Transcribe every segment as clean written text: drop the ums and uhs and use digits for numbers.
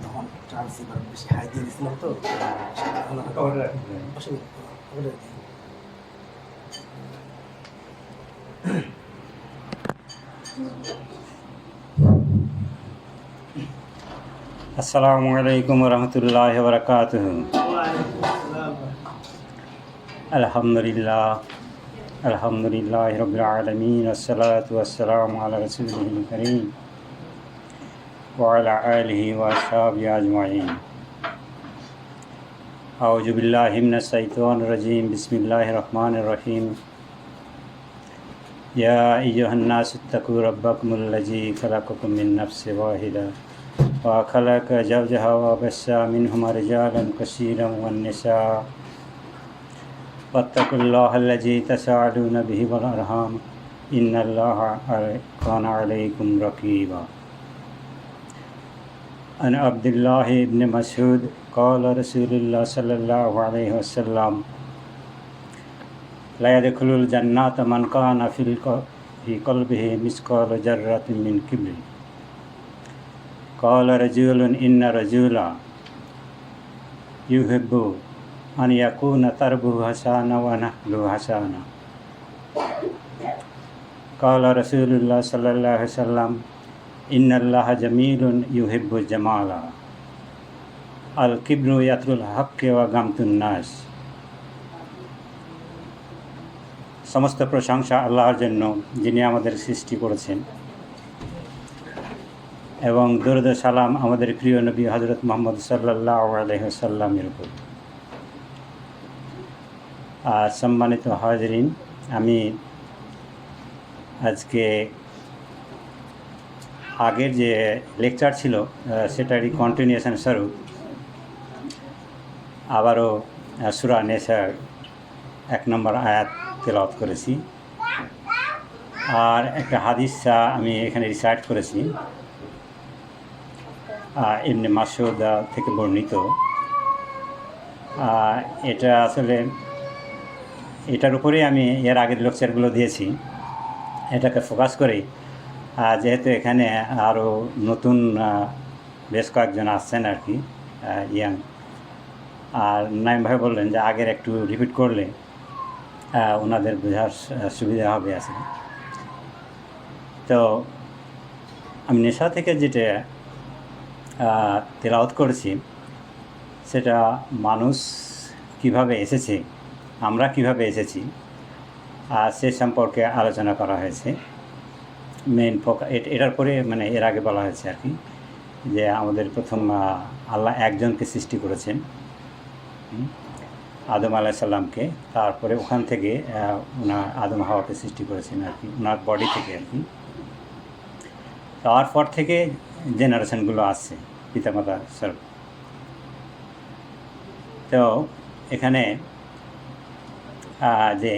তখন ট্রান্সিভার বেশি হাই দিয়ে দিয়েছিলাম তো অসুবিধা। আসসালামু আলাইকুম রহমতুল্লাহ বারাকাতুহু। আলহামদুলিল্লাহ রাব্বিল আলামিন ওয়াসসালাতু ওয়াসসালামু আলা রাসূলিল কারীম ওয়া আলা আলিহি ওয়া আসহাবিহি আজমাইন। আউযু বিল্লাহি মিনাশ শাইতানির রাজীম। বিসমিল্লাহির রহমানির রহিম। ইয়া আইয়ুহান নাসু ইত্তাকু রাব্বাকুমুল্লাযী খালাকাকুম মিন নাফসিন ওয়াহিদা ওয়া খালাকা যাওজাহা ওয়া বাসসা মিনহুমা রিজালান কাসীরান ওয়ান নিসা ওয়াত্তাকুল্লাহাল্লাযী তাসাআলুনা বিহি ওয়াল আরহাম ইন্নাল্লাহা কানা আলাইকুম রাকীবা। আন আব্দুল্লাহ ইবনে মাসউদ ক্বালা রাসূলুল্লাহ সাল্লাল্লাহু আলাইহি ওয়াসাল্লাম লা ইয়াদখুলুল জান্নাতা মান কানা ফি কলবিহি মিসকালু যাররাতিন মিন কিবরিন। ক্বালা রাজুলুন ইন্না রাজুলা ইউহিব্বু আন ইয়াকুনা তারবুহু হাসানা ওয়া নাহলুহু হাসানা। ক্বালা রাসূলুল্লাহ সাল্লাল্লাহু আলাইহি ওয়াসাল্লাম ইন্নাল্লাহা জামিলুন ইউহিব্বুল জামালা আল কিবরু ইয়াতরুল হাক্কি ওয়া গামতুন নাস। সমস্ত প্রশংসা আল্লাহর জন্য, যিনি আমাদের সৃষ্টি করেছেন, এবং দরুদ ও সালাম আমাদের প্রিয় নবী হযরত মুহাম্মদ সাল্লাল্লাহু আলাইহি ওয়াসাল্লামের উপর। সম্মানিত হাজরিন, আমি আজকে আগের যে লেকচার ছিল সেটারই কন্টিনিউশন স্বরূপ আবারও সূরা নিসার 1 নম্বর আয়াত তেলাওয়াত করেছি, আর একটা হাদিস আমি এখানে রিসাইট করেছি ইবনে মাসউদ থেকে বর্ণিত। এটা আসলে এটার উপরেই আমি এর আগের লেকচারগুলো দিয়েছি। এটাকে ফোকাস করেই, যেহেতু এখানে আরও নতুন বেশ কয়েকজন আসছেন আর কি, ইয়াং, আর নাইম ভাই বললেন যে আগের একটু রিপিট করলে ওনাদের বোঝার সুবিধা হবে আসলে। তো আমি নেশা থেকে যেটা তেলাওয়াত করেছি সেটা মানুষ কিভাবে এসেছে, আমরা কিভাবে এসেছি সে সম্পর্কে আলোচনা করা হয়েছে। মেইন ফোকাস এটার পরে, মানে এর আগে বলা হয়েছে আর কি, যে আমাদের প্রথম আল্লাহ একজনকে সৃষ্টি করেছেন, আদম আলাইহিস সালামকে। তারপরে ওখান থেকে ওনার আদম হাওয়াকে সৃষ্টি করেছেন আর কি, ওনার বডি থেকে আর কি। তারপর থেকে জেনারেশনগুলো আসছে পিতামাতা স্বরূপ। তো এখানে যে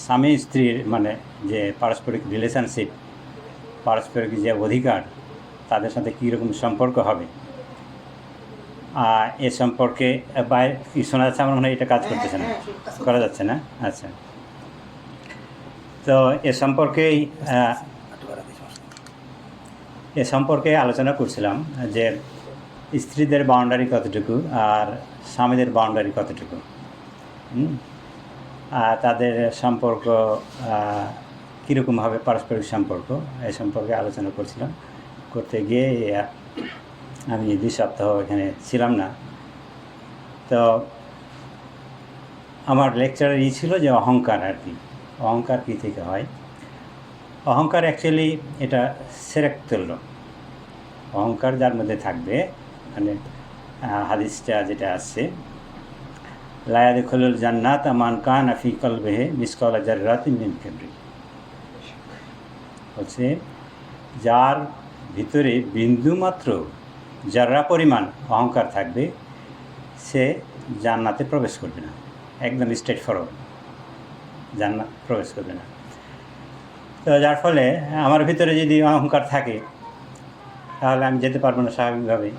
স্বামী স্ত্রীর মানে যে পারস্পরিক রিলেশনশিপ, পারস্পরিক যে অধিকার, তাদের সাথে কীরকম সম্পর্ক হবে, এ সম্পর্কে বাইরে কি শোনা যাচ্ছে? আমার মনে হয় এটা কাজ করতেছে না, করা যাচ্ছে না। আচ্ছা, তো এ সম্পর্কে আলোচনা করছিলাম যে স্ত্রীদের বাউন্ডারি কতটুকু আর স্বামীদের বাউন্ডারি কতটুকু, তাদের সম্পর্ক কীরকমভাবে পারস্পরিক সম্পর্ক, এই সম্পর্কে আলোচনা করছিলাম। করতে গিয়ে আমি 2 সপ্তাহ এখানে ছিলাম না। তো আমার লেকচারের ছিল যে অহংকার আর কি, অহংকার কী থেকে হয়। অহংকার অ্যাকচুয়ালি এটা সেরেক তুল্য। অহংকার যার মধ্যে থাকবে, মানে হাদিসটা যেটা আসছে, লা ইয়াদখুলুল জান্নাতা মান কানা ফি কলবিহি মিসকালা যাররাতিন মিন কিবরিন, হচ্ছে যার ভিতরে বিন্দুমাত্র যারা পরিমাণ অহংকার থাকবে সে জান্নাতে প্রবেশ করবে না। একদম স্ট্রেট ফরওয়ার্ড, জান্নাত প্রবেশ করবে না। তো যার ফলে আমার ভিতরে যদি অহংকার থাকে তাহলে আমি যেতে পারবো না স্বাভাবিকভাবেই।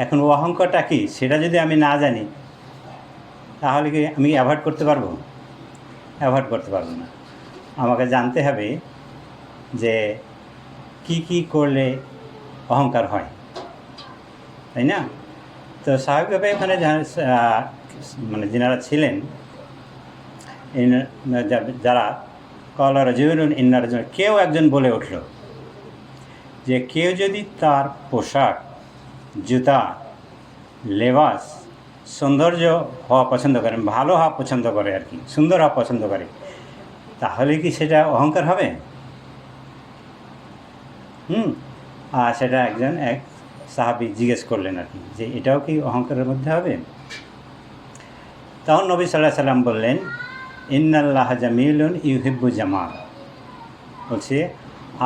এখন ও অহংকারটা কী সেটা যদি আমি না জানি তাহলে কি আমি অ্যাভয়েড করতে পারবো? অ্যাভয়েড করতে পারবো না। আমাকে জানতে হবে যে কি করলে অহংকার হয়, তাই না? তো স্বাভাবিকভাবে ওখানে মানে যিনারা ছিলেন যারা কলা রাজুলুন ইন্না রাজুলান, কেউ একজন বলে উঠল যে কেউ যদি তার পোশাক, জুতা, লেবাস সৌন্দর্য হওয়া পছন্দ করে, ভালো হওয়া পছন্দ করে, আর কি সুন্দর হওয়া পছন্দ করে, তাহলে কি সেটা অহংকার হবে? আর সেটা এক সাহাবী জিজ্ঞেস করলেন আর কি, যে এটাও কি অহংকারের মধ্যে হবে? তখন নবী সাল্লাল্লাহু আলাইহি সাল্লাম বললেন, ইন্নাল্লাহ জামিলুন ইউহিব্বু জামাল, বলছে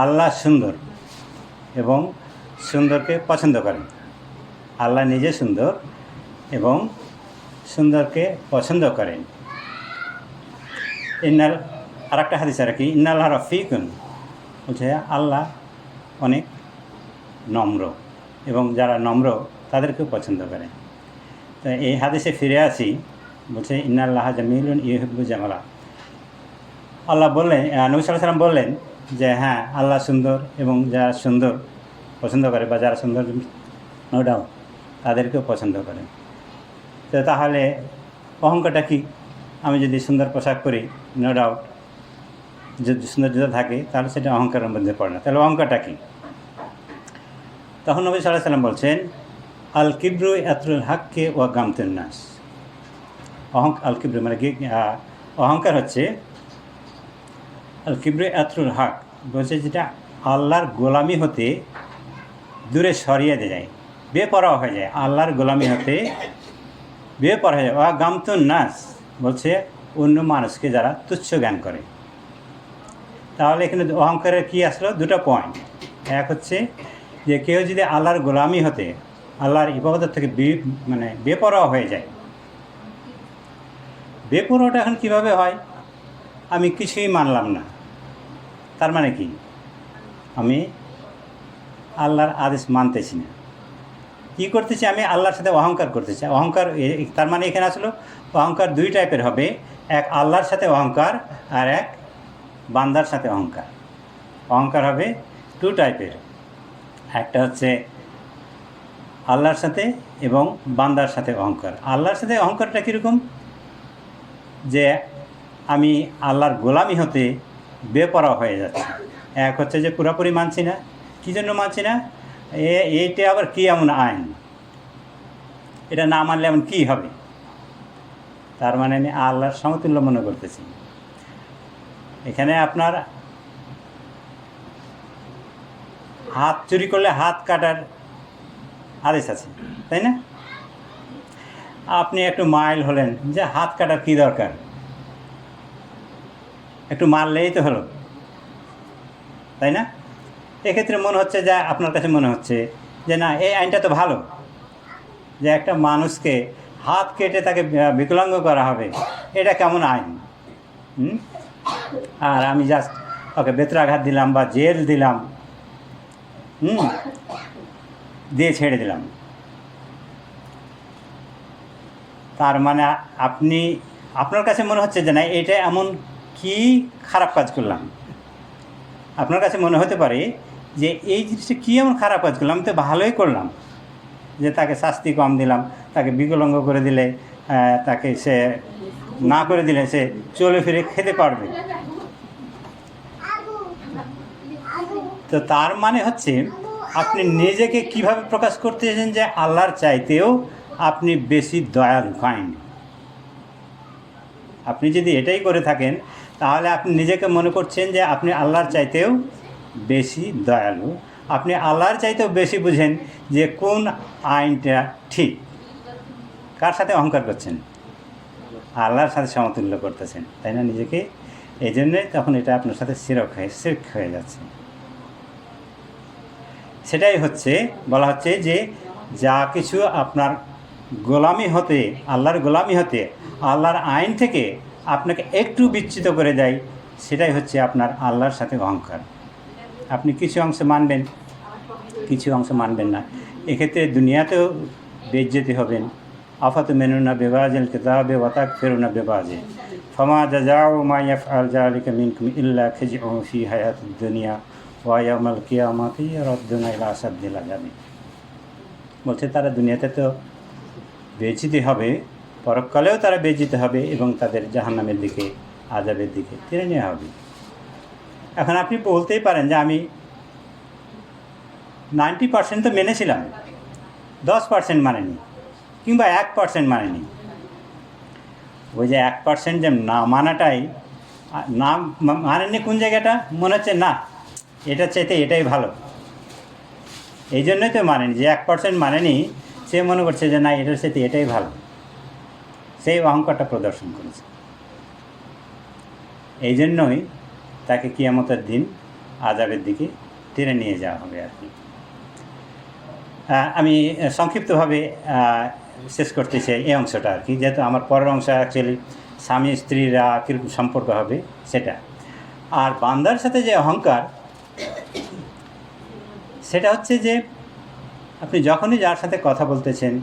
আল্লাহ সুন্দর এবং সুন্দরকে পছন্দ করেন। আল্লাহ নিজে সুন্দর এবং সুন্দরকে পছন্দ করেন। আর একটা হাদিস আর কি, ইন্নাল্লাহ রফিকুন, বলছে আল্লাহ অনেক নম্র এবং যারা নম্র তাদেরকেও পছন্দ করেন। তো এই হাদিসে ফিরে আসি, বলছে ইন্নাল্লাহ জামিলুন ইউহিব্বু জামালা। আল্লাহ বললেন, নবী সাল্লাল্লাহু আলাইহি সাল্লাম বললেন যে হ্যাঁ, আল্লাহ সুন্দর এবং যারা সুন্দর পছন্দ করে বা যারা সুন্দর নো ডাউট তাদেরকেও পছন্দ করেন। তো তাহলে অহংকারটা কি? আমি যদি সুন্দর পোশাক পরি, নো ডাউট যদি সৌন্দর্যতা থাকে, তাহলে সেটা অহংকারের মধ্যে পড়ে না। তাহলে অহংকারটা কী? তখন নবী সাল্লাল্লাহু আলাইহি সাল্লাম বলছেন, আল কিব্রু ইয়াতরুল হাক্কে ওয়া গামতুন নাস। আল কিব্রু মানে অহংকার হচ্ছে, আল কিব্রু ইয়াতরুল হক বলছে যেটা আল্লাহর গোলামি হতে দূরে সরিয়ে দিয়ে যায়, বেপরোয়া হয়ে যায়, আল্লাহর গোলামি হতে বেপরোয়া হয়ে যায়। ওয়া গামতুন নাস বলছে অন্য মানুষকে যারা তুচ্ছ জ্ঞান করে। তাহলে এখানে অহংকারের কী আসলো? দুটো পয়েন্ট। এক হচ্ছে যে কেউ যদি আল্লাহর গোলামি হতে, আল্লাহর ইবাদত থেকে মানে বেপরোয়া হয়ে যায়। বেপরোয়াটা এখন কীভাবে হয়? আমি কিছুই মানলাম না, তার মানে কি? আমি আল্লাহর আদেশ মানতেছি না। কী করতেছি? আমি আল্লাহর সাথে অহংকার করতেছি। অহংকার তার মানে এখানে আসলো অহংকার দুই টাইপের হবে, এক আল্লাহর সাথে অহংকার আর এক বান্দার সাথে অহংকার। অহংকার হবে টু টাইপের, একটা হচ্ছে আল্লাহর সাথে এবং বান্দার সাথে অহংকার। আল্লাহর সাথে অহংকারটা কীরকম? যে আমি আল্লাহর গোলামি হতে বেপরোয়া হয়ে যাচ্ছে। এক হচ্ছে যে পুরোপুরি মানছি না। কী জন্য মানছি না? এইটা আবার কী এমন আইন, এটা না মানলে এমন কী হবে? তার মানে আমি আল্লাহর সমতুল্য মনে করতেছি। এখানে আপনার হাত চুরি করলে হাত কাটার আদেশ আছে, তাই না? আপনি একটু মাইল হলেন, যে হাত কাটার কী দরকার, একটু মারলেই তো হলো, তাই না? এক্ষেত্রে মনে হচ্ছে যে আপনার কাছে মনে হচ্ছে যে না, এই আইনটা তো ভালো, যে একটা মানুষকে হাত কেটে তাকে বিকলাঙ্গ করা হবে, এটা কেমন আইন? আর আমি জাস্ট ওকে বেত্রাঘাত দিলাম বা জেল দিলাম, দিয়ে ছেড়ে দিলাম। তার মানে আপনার কাছে মনে হচ্ছে যে না, এটা এমন কি খারাপ কাজ করলাম। আপনার কাছে মনে হতে পারে যে এই জিনিসটা কী এমন খারাপ কাজ করলাম, আমি তো ভালোই করলাম, যে তাকে শাস্তি কম দিলাম, তাকে বিকলাঙ্গ করে দিলে, তাকে সে না করে দিলে সে চলে ফিরে খেতে পারবে। তো তার মানে হচ্ছে আপনি নিজেকে কিভাবে প্রকাশ করতেছেন যে আল্লাহর চাইতেও আপনি বেশি দয়ালু, কাইন্ড। আপনি যদি এটাই করে থাকেন, তাহলে আপনি নিজেকে মনে করছেন যে আপনি আল্লাহর চাইতেও বেশি দয়ালু, আপনি আল্লাহর চাইতেও বেশি বুঝেন যে কোন আইনটা ঠিক। কার সাথে অহংকার করছেন? আল্লাহর সাথে সমতুল্য করতেছেন, তাই না নিজেকে? এই জন্যে তখন এটা আপনার সাথে শিরক হয়ে যাচ্ছে। সেটাই হচ্ছে বলা হচ্ছে যে যা কিছু আপনার গোলামি হতে, আল্লাহর গোলামি হতে, আল্লাহর আইন থেকে আপনাকে একটু বিচ্যুত করে দেয়, সেটাই হচ্ছে আপনার আল্লাহর সাথে অহংকার। আপনি কিছু অংশ মানবেন, কিছু অংশ মানবেন না। এক্ষেত্রে দুনিয়াতেও বেইজ্জতি হবেন। আফাতুমিনুনা বিবাজিল কিতাবে ওয়া তাকফিরুনা বিবাজি ফামা জাযাউ মা ইয়াফআল যালিকা মিনকুম ইল্লা খিজউন ফি হায়াতিদ দুনিয়া ওয়াইয়ামাল কিয়ামাতি রদ্দুনা ইলা আসাদ্দিল আযাবি। বলছে তারা দুনিয়াতে তো বেইজ্জতি হবে, পরকালেও তারা বেইজ্জতি হবে এবং তাদের জাহান্নামের দিকে, আযাবের দিকে টেনে নেওয়া হবে। এখন আপনি বলতেই পারেন যে আমি 90% তো মেনেছিলাম, 10% মানেনি, কিংবা 1% মানেনি। ওই যে 1% যে না মানাটাই, না মানেনি কোন জায়গাটা, মনে হচ্ছে না এটা চাইতে এটাই ভালো, এই জন্যই তো মানেনি। যে 1% মানেনি সে মনে করছে যে না এটার চাইতে এটাই ভালো, সেই অহংকারটা প্রদর্শন করেছে। এই জন্যই তাকে কিয়ামতের দিন আযাবের দিকে টেনে নিয়ে যাওয়া হবে আর কি। আমি সংক্ষিপ্তভাবে শেষ করতে চাই এই অংশটা আর কি, যেহেতু আমার পরের অংশ অ্যাকচুয়ালি স্বামী স্ত্রীরা কীরকম সম্পর্ক হবে সেটা। আর বান্দার সাথে যে অহংকার, সেটা হচ্ছে যে আপনি যখনই যার সাথে কথা বলতেছেন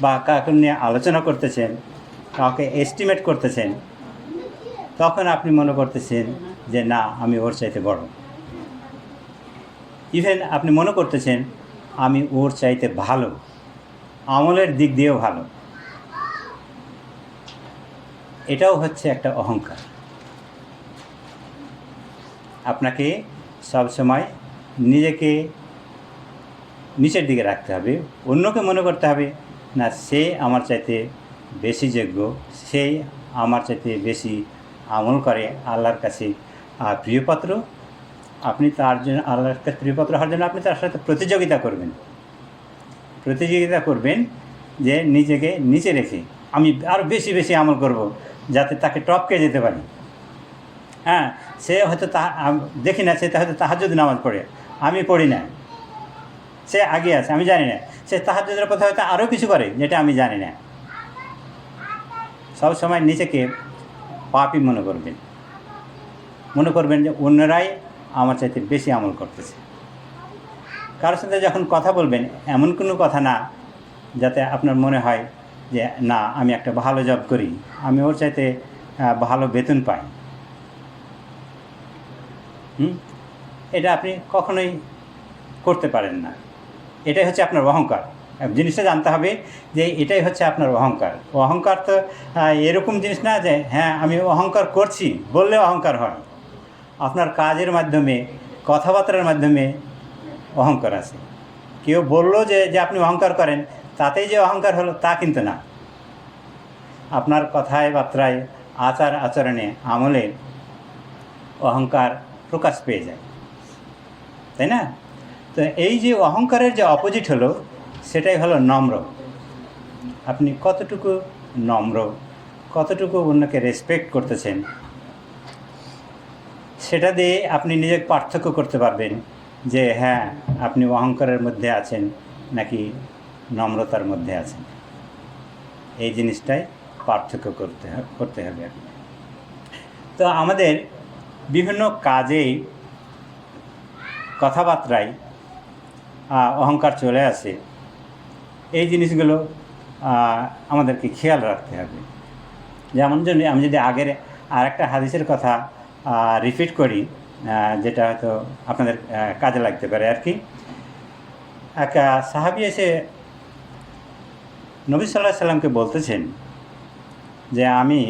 বা কাউকে নিয়ে আলোচনা করতেছেন, কাউকে এস্টিমেট করতেছেন, তখন আপনি মনে করতেছেন যে না আমি ওর চাইতে বড়। ইভেন আপনি মনে করতেছেন আমি ওর চাইতে ভালো, আমলের দিক দিয়েও ভালো। এটাও হচ্ছে একটা অহংকার। আপনাকে সবসময় নিজেকে নিচের দিকে রাখতে হবে, অন্যকে মনে করতে হবে না সে আমার চাইতে বেশি যোগ্য, সে আমার চাইতে বেশি আমল করে, আল্লাহর কাছে প্রিয়পাত্র। আপনি তার জন্য, আল্লাহর কাছে প্রিয়পাত্র হওয়ার জন্য আপনি তার সাথে প্রতিযোগিতা করবেন যে নিজেকে নিচে রেখে আমি আরও বেশি বেশি আমল করব যাতে তাকে টপকে যেতে পারি। হ্যাঁ, সে হয়তো দেখি না, সে হয়তো তাহাজ্জুদ নামাজ পড়ে, আমি পড়ি না, সে আগে আছে আমি জানি না, সে তাহাজ্জুদের পথে হয়তো আরও কিছু করে যেটা আমি জানি না। সব সময় নিজেকে পাপী মনে করবেন যে অন্যরাই আমার চাইতে বেশি আমল করতেছে। কারোর সাথে যখন কথা বলবেন, এমন কোনো কথা না যাতে আপনার মনে হয় যে না আমি একটা ভালো জব করি, আমি ওর চাইতে ভালো বেতন পাই। এটা আপনি কখনোই করতে পারেন না। এটাই হচ্ছে আপনার অহংকার। জিনিসটা জানতে হবে যে এটাই হচ্ছে আপনার অহংকার। অহংকার তো এরকম জিনিস না যে হ্যাঁ আমি অহংকার করছি বললে অহংকার হয়। আপনার কাজের মাধ্যমে, কথাবার্তার মাধ্যমে অহংকার আছে। কেউ বললো যে আপনি অহংকার করেন, তাতেই যে অহংকার হলো তা কিন্তু না। আপনার কথায় বার্তায়, আচার আচরণে, আমলে অহংকার প্রকাশ পেয়ে যায়, তাই না? তো এই যে অহংকারের যে অপোজিট হলো, সেটাই হলো নম্র। আপনি কতটুকু নম্র, কতটুকু অন্যকে রেসপেক্ট করতেছেন, সেটা দিয়ে আপনি নিজেকে পার্থক্য করতে পারবেন যে হ্যাঁ আপনি অহংকারের মধ্যে আছেন নাকি নম্রতার মধ্যে আছেন। এই জিনিসটাই পার্থক্য করতে হবে। তো আমাদের বিভিন্ন কাজেই, কথাবার্তায় অহংকার চলে আসে। এই জিনিসগুলো আমাদেরকে খেয়াল রাখতে হবে। যেমন জন্য আমি যদি আগের আরেকটা হাদিসের কথা রিপিট করি, যেটা হয়তো আপনাদের কাজে লাগতে পারে আর কি। এক সাহাবী এসে নবী সাল্লাল্লাহু আলাইহি সাল্লামকে বলতেছেন যে আমি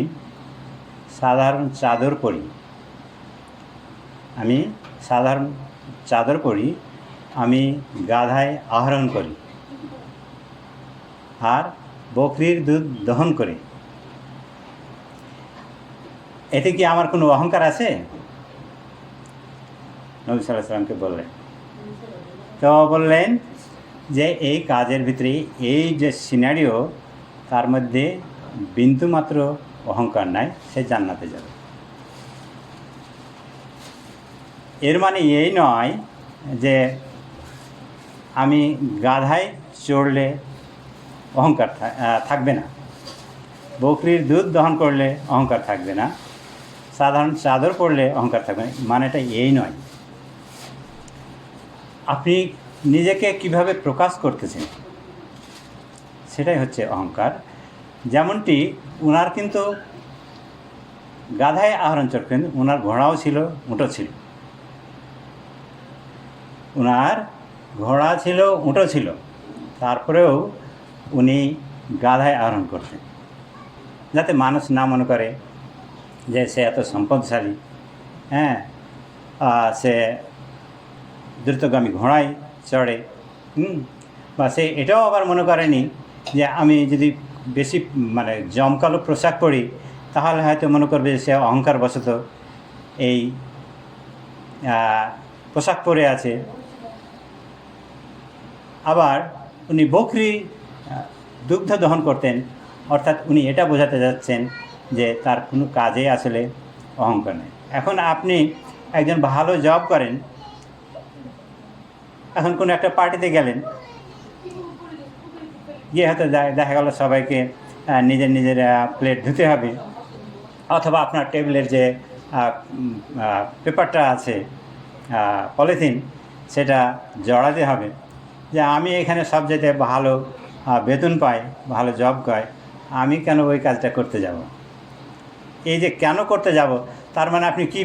সাধারণ চাদর পরি, আমি গাধায় আহরণ করি আর বকরির দুধ দহন করি, এতে কি আমার কোনো অহংকার আছে? নবী সাল্লাল্লাহু আলাইহি সাল্লামকে বললেন, তো বললেন যে এই কাজের ভিতরে এই যে সিনারিও, তার মধ্যে বিন্দুমাত্র অহংকার নাই, সে জান্নাতে যাবে। এর মানে এই নয় যে আমি গাধায় চড়লে অহংকার থাকবে না, বকরির দুধ দহন করলে অহংকার থাকবে না, সাধারণ চাদর পরলে অহংকার থাকবে না, মানেটা এই নয়। আপনি নিজেকে কিভাবে প্রকাশ করতেছেন সেটাই হচ্ছে অহংকার। যেমনটি ওনার কিন্তু গাধায় আহরণ করতেন, ওনার ঘোড়াও ছিল, উটও ছিল। ওনার ঘোড়া ছিল, উঁটো ছিল, তারপরেও উনি গাধায় আরোহণ করতেন, যাতে মানুষ না মনে করে যে সে এত সম্পদশালী, হ্যাঁ, সে দ্রুতগামী ঘোড়ায় চড়ে, বা সে এটাও আবার মনে করেনি যে আমি যদি বেশি মানে জমকালো পোশাক পরি তাহলে হয়তো মনে করবে যে সে অহংকারবশত এই পোশাক পরে আছে। আবার উনি বকরি দুগ্ধ দহন করতেন, অর্থাৎ উনি এটা বোঝাতে যাচ্ছেন যে তার কোনো কাজে আসলে অহংকার নেই। এখন আপনি একজন ভালো জব করেন, এখন কোনো একটা পার্টিতে গেলেন, গিয়ে হয়তো দেখা গেল সবাইকে নিজের নিজের প্লেট ধুতে হবে, অথবা আপনার টেবিলের যে পেপারটা আছে, পলিথিন, সেটা জড়াতে হবে যে আমি এখানে সব যেতে ভালো বেতন পাই, ভালো জব পাই, আমি কেন ওই কাজটা করতে যাব? এই যে কেন করতে যাব, তার মানে আপনি কি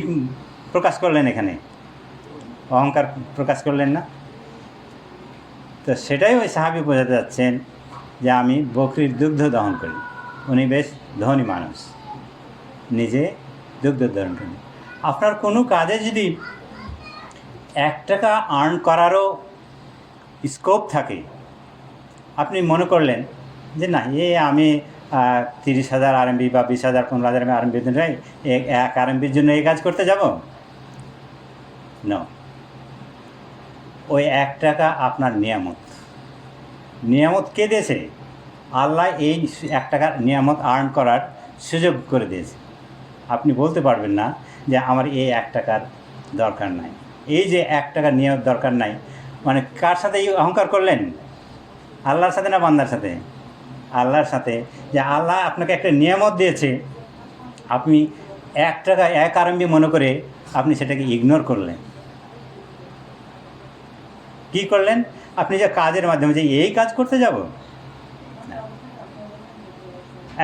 প্রকাশ করলেন? এখানে অহংকার প্রকাশ করলেন না? তো সেটাই ওই সাহাবী বোঝাতে যাচ্ছেন যে আমি বকরির দুগ্ধ দহন করি। উনি বেশ ধনী মানুষ, নিজে দুগ্ধ দহন করেন। আপনার কোনো কাজে যদি 1 টাকা আর্ন করারও স্কোপ থাকে, আপনি মনে করলেন যে না, আমি 30,000 আরএমবি বা 20,000 15,000 আরএমবি বেতন নেই, 1 আরএমবির জন্য এই কাজ করতে যাব না। ওই 1 টাকা আপনার নিয়ামত কে দিয়েছে? আল্লাহ এই 1 টাকার নিয়ামত আর্ন করার সুযোগ করে দিয়েছে। আপনি বলতে পারবেন না যে আমার এই 1 টাকার দরকার নাই। এই যে 1 টাকার নিয়ামত দরকার নাই, মানে কার সাথে অহংকার করলেন? আল্লাহর সাথে না বান্দার সাথে? আল্লাহর সাথে। যে আল্লাহ আপনাকে একটা নিয়ামত দিয়েছে, আপনি 1 টাকা 1 আরএমবি মনে করে আপনি সেটাকে ইগনোর করলেন। কী করলেন? আপনি যে কাজের মাধ্যমে যে এই কাজ করতে যাব,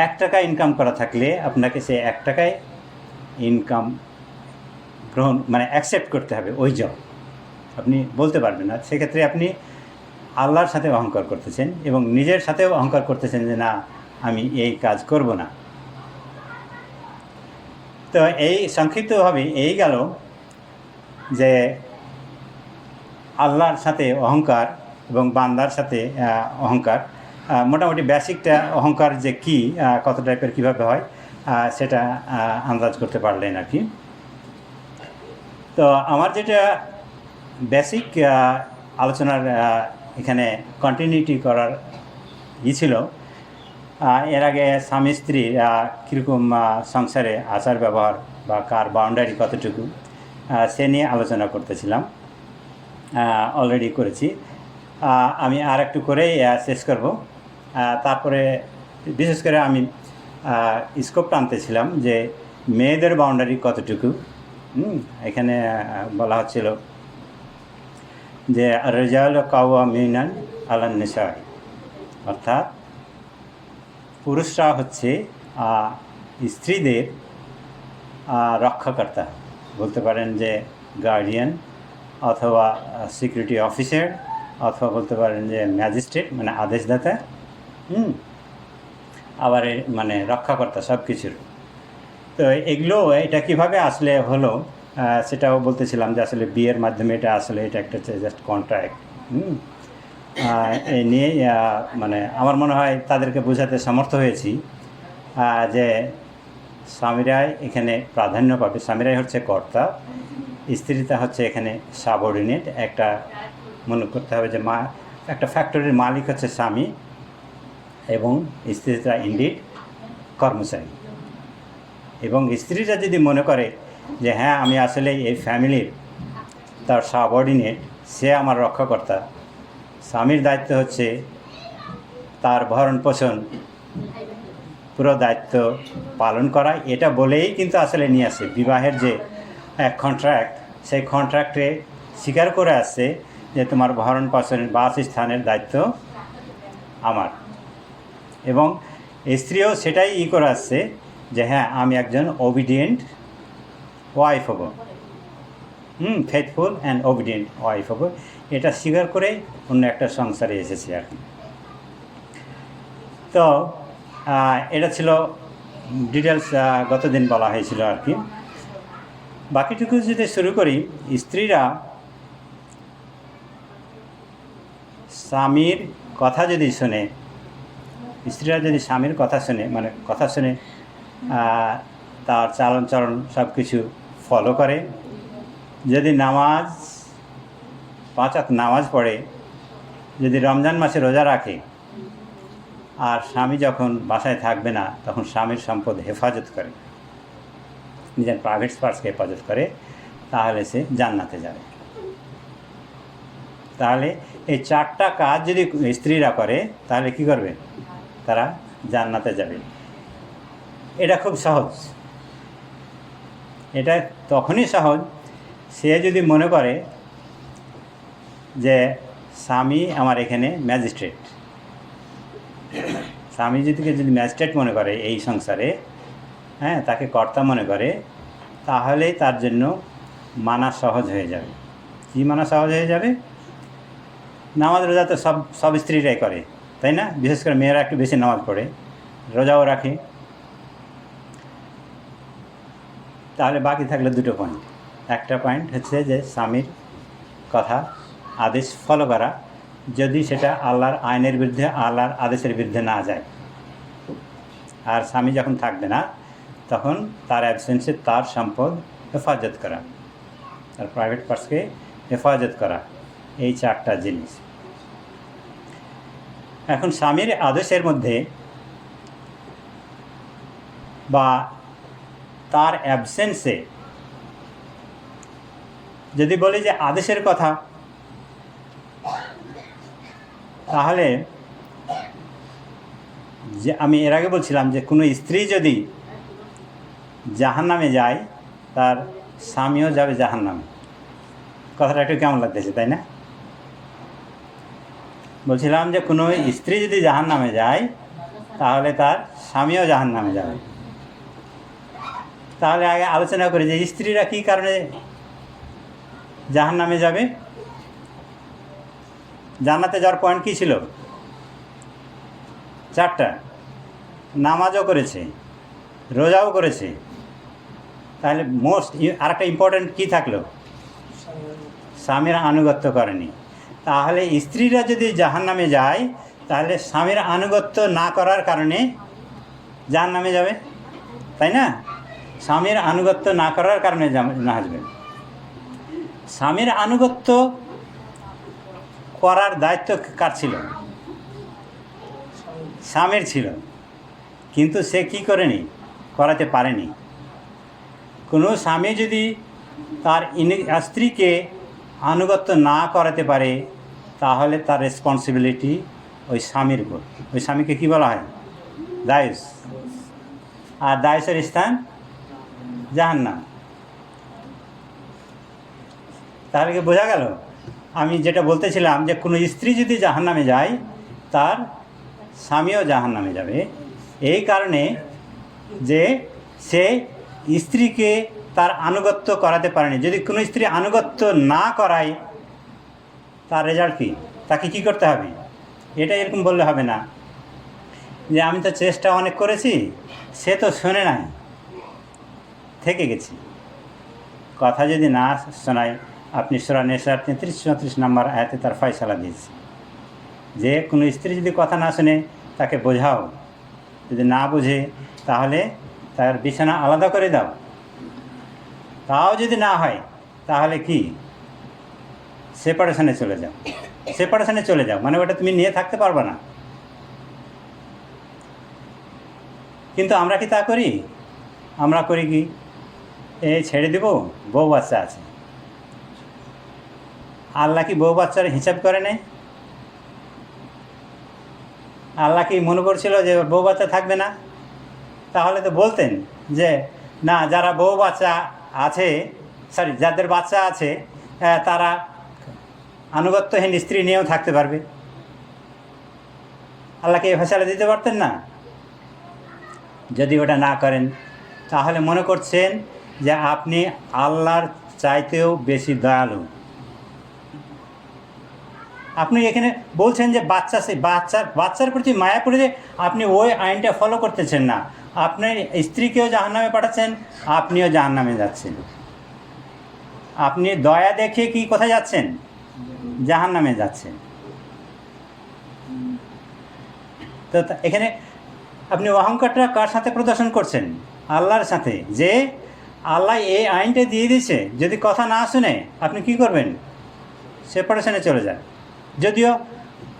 1 টাকা ইনকাম করা থাকলে আপনাকে সে 1 টাকায় ইনকাম গ্রহণ মানে অ্যাকসেপ্ট করতে হবে ওই জব। আপনি বলতে পারবেন না। সেক্ষেত্রে আপনি আল্লাহর সাথে অহংকার করতেছেন এবং নিজের সাথেও অহংকার করতেছেন যে না, আমি এই কাজ করব না। তো এই সংক্ষিপ্তভাবে এই গেল যে আল্লাহর সাথে অহংকার এবং বান্দার সাথে অহংকার। মোটামুটি বেসিকটা অহংকার যে কী, কত টাইপের কীভাবে হয়, সেটা আন্দাজ করতে পারলেন আর কি। তো আমার যেটা বেসিক আলোচনার এখানে কন্টিনিউটি করার ছিল, এর আগে স্বামী স্ত্রী কীরকম সংসারে আচার ব্যবহার বা কার বাউন্ডারি কতটুকু, সে নিয়ে আলোচনা করতেছিলাম। অলরেডি করেছি, আমি আর একটু করেই শেষ করব। তারপরে বিশেষ করে আমি স্কোপ টানতেছিলাম যে মেয়েদের বাউন্ডারি কতটুকু। এখানে বলা হচ্ছিল যে রিজাল কাওয়ামিনান আলান নিসা, অর্থাৎ পুরুষরা হচ্ছে স্ত্রীদের রক্ষাকর্তা, বলতে পারেন যে গার্ডিয়ান, অথবা সিকিউরিটি অফিসার, অথবা বলতে পারেন যে ম্যাজিস্ট্রেট, মানে আদেশদাতা, আবার মানে রক্ষাকর্তা সব কিছুর। তো এগুলো এটা কীভাবে আসলে হলো সেটাও বলতেছিলাম যে আসলে বিয়ের মাধ্যমে এটা আসলে এটা একটা জাস্ট কন্ট্রাক্ট। এই নিয়ে মানে আমার মনে হয় তাদেরকে বোঝাতে সমর্থ হয়েছি যে স্বামীরাই এখানে প্রাধান্য পাবে। স্বামীরাই হচ্ছে কর্তা, স্ত্রীটা হচ্ছে এখানে সাবঅর্ডিনেট। একটা মনে করতে হবে যে একটা ফ্যাক্টরির মালিক হচ্ছে স্বামী এবং স্ত্রীটা ইনডিড কর্মচারী। এবং স্ত্রীরা যদি মনে করে যে হ্যাঁ, আমি আসলে এই ফ্যামিলির তার সাবঅর্ডিনেট, সে আমার রক্ষাকর্তা, স্বামীর দায়িত্ব হচ্ছে তার ভরণ পোষণ পুরো দায়িত্ব পালন করা, এটা বলেই কিন্তু আসলে নিয়ে আসে বিবাহের যে কন্ট্রাক্ট, সেই কন্ট্রাক্টে স্বীকার করে আসছে যে তোমার ভরণ পোষণের বাসস্থানের দায়িত্ব আমার। এবং স্ত্রীও সেটাই করে আসছে যে হ্যাঁ, আমি একজন ওবিডিয়েন্ট ওয়াইফ হব। ফেথফুল অ্যান্ড ওবিডিয়েন্ট ওয়াইফ হবো, এটা স্বীকার করে অন্য একটা সংসারে এসেছি আর কি। তো এটা ছিল ডিটেলস গতদিন বলা হয়েছিল আর কি। বাকিটুকু যদি শুরু করি, স্ত্রীরা স্বামীর কথা যদি শোনে, স্ত্রীরা যদি স্বামীর কথা শোনে, মানে কথা শুনে তার চালনচলন সব কিছু ফলো করে, যদি নামাজ 5 ওয়াক্ত নামাজ পড়ে, যদি রমজান মাসে রোজা রাখে, আর স্বামী যখন বাসায় থাকবে না তখন স্বামীর সম্পদ হেফাজত করে, নিজের প্রাইভেট পার্টসকে হেফাজত করে, তাহলে সে জান্নাতে যাবে। তাহলে এই 4টা কাজ যদি স্ত্রীরা করে তাহলে কি করবে? তারা জান্নাতে যাবে। এটা খুব সহজ। এটা তখনই সহজ সে যদি মনে করে যে স্বামী আমার এখানে ম্যাজিস্ট্রেট। স্বামী যদি ম্যাজিস্ট্রেট মনে করে এই সংসারে, হ্যাঁ, তাকে কর্তা মনে করে, তাহলে তার জন্য মানা সহজ হয়ে যাবে। কী মানা সহজ হয়ে যাবে? নামাজ রোজা তো সব স্ত্রীরাই করে, তাই না? বিশেষ করে মেয়েরা একটু বেশি নামাজ পড়ে, রোজাও রাখে। তাহলে বাকি থাকলো 2টো পয়েন্ট। একটা পয়েন্ট হচ্ছে যে স্বামীর কথা আদেশ ফলো করা, যদি সেটা আল্লাহর আইনের বিরুদ্ধে, আল্লাহর আদেশের বিরুদ্ধে না যায়। আর স্বামী যখন থাকবে না তখন তার অ্যাবসেন্সে তার সম্পদ হেফাজত করা, তার প্রাইভেট পার্টসকে হেফাজত করা, এই 4টা জিনিস। এখন স্বামীর আদেশের মধ্যে বা তার অ্যাবসেন্সে যদি বলি যে আদেশের কথা, তাহলে যে আমি এর আগে বলছিলাম যে কোনো স্ত্রী যদি জাহান্নামে যায়, তার স্বামীও যাবে জাহান্নামে। কথাটা একটু কেমন লাগতেছে, তাই না? বলছিলাম যে কোনো স্ত্রী যদি জাহান্নামে যায় তাহলে তার স্বামীও জাহান্নামে যাবে। তাহলে আগে আলোচনা করি যে স্ত্রীরা কী কারণে জাহান্নামে যাবে। জান্নাতে যাওয়ার পয়েন্ট কী ছিল? 4টা। নামাজও করেছে, রোজাও করেছে, তাহলে আরেকটা ইম্পর্ট্যান্ট কী থাকলো? স্বামীর আনুগত্য করেনি। তাহলে স্ত্রীরা যদি জাহান্নামে যায় তাহলে স্বামীর আনুগত্য না করার কারণে জাহান্নামে যাবে, তাই না? স্বামীর আনুগত্য না করার কারণে না আসবে। স্বামীর আনুগত্য করার দায়িত্ব কার ছিল? স্বামীর ছিল, কিন্তু সে কি করেনি? করাতে পারেনি। কোনো স্বামী যদি তার স্ত্রীকে আনুগত্য না করাতে পারে তাহলে তার রেসপন্সিবিলিটি ওই স্বামীর উপর। ওই স্বামীকে কী বলা হয়? দায়ুস। আর দায়ুসের স্থান জাহান্নাম। তাহলে কি বোঝা গেল? আমি যেটা বলতেছিলাম যে কোনো স্ত্রী যদি জাহান্নামে যায় তার স্বামীও জাহান্নামে যাবে, এই কারণে যে সে স্ত্রীকে তার আনুগত্য করাতে পারেনি। যদি কোনো স্ত্রী আনুগত্য না করায় তার রেজাল্ট কী? তাকে কী করতে হবে? এটা এরকম বললে হবে না যে আমি তো চেষ্টা অনেক করেছি, সে তো শোনে নাই, থেকে গেছি। কথা যদি না শোনায়, আপনি সূরা নিসার 33-34 নম্বর আয়াতে তার ফয়সালা দিয়েছে যে কোনো স্ত্রী যদি কথা না শোনে তাকে বোঝাও, যদি না বোঝে তাহলে তার বিছানা আলাদা করে দাও। তাও যদি না হয় তাহলে কি? সেপারেশনে চলে যাও। সেপারেশনে চলে যাও মানে ওটা তুমি নিয়ে থাকতে পারবে না। কিন্তু আমরা কি তা করি? আমরা করি কি? ছেড়ে দেব, বউ বাচ্চা আছে। আল্লাহ কি বউ বাচ্চার হিসাব করে নেই? আল্লাহ কি মনে করছিল যে বউ বাচ্চা থাকবে না? তাহলে তো বলতেন যে না, যারা বউ বাচ্চা আছে, যাদের বাচ্চা আছে তারা আনুগত্যহীন স্ত্রী নিয়েও থাকতে পারবে। আল্লাহকে এ ফয়সালা দিতে পারতেন না? যদি ওটা না করেন তাহলে মনে করছেন যে আপনি আল্লাহর চাইতেও বেশি দয়ালু। আপনি এখানে বলছেন যে বাচ্চার প্রতি মায়া পড়ে যে আপনি ওই আইনটা ফলো করতেছেন না, আপনার স্ত্রীকেও জাহান্নামে পাঠাচ্ছেন, আপনিও জাহান্নামে যাচ্ছেন। আপনি দয়া দেখে কি কোথায় যাচ্ছেন? জাহান্নামে যাচ্ছেন। তো এখানে আপনি অহংকারটা কার সাথে প্রদর্শন করছেন? আল্লাহর সাথে। যে আল্লাহ এই আইনটা দিয়ে দিয়েছে, যদি কথা না শুনে আপনি কি করবেন? সেপারেশনে চলে যান। যদিও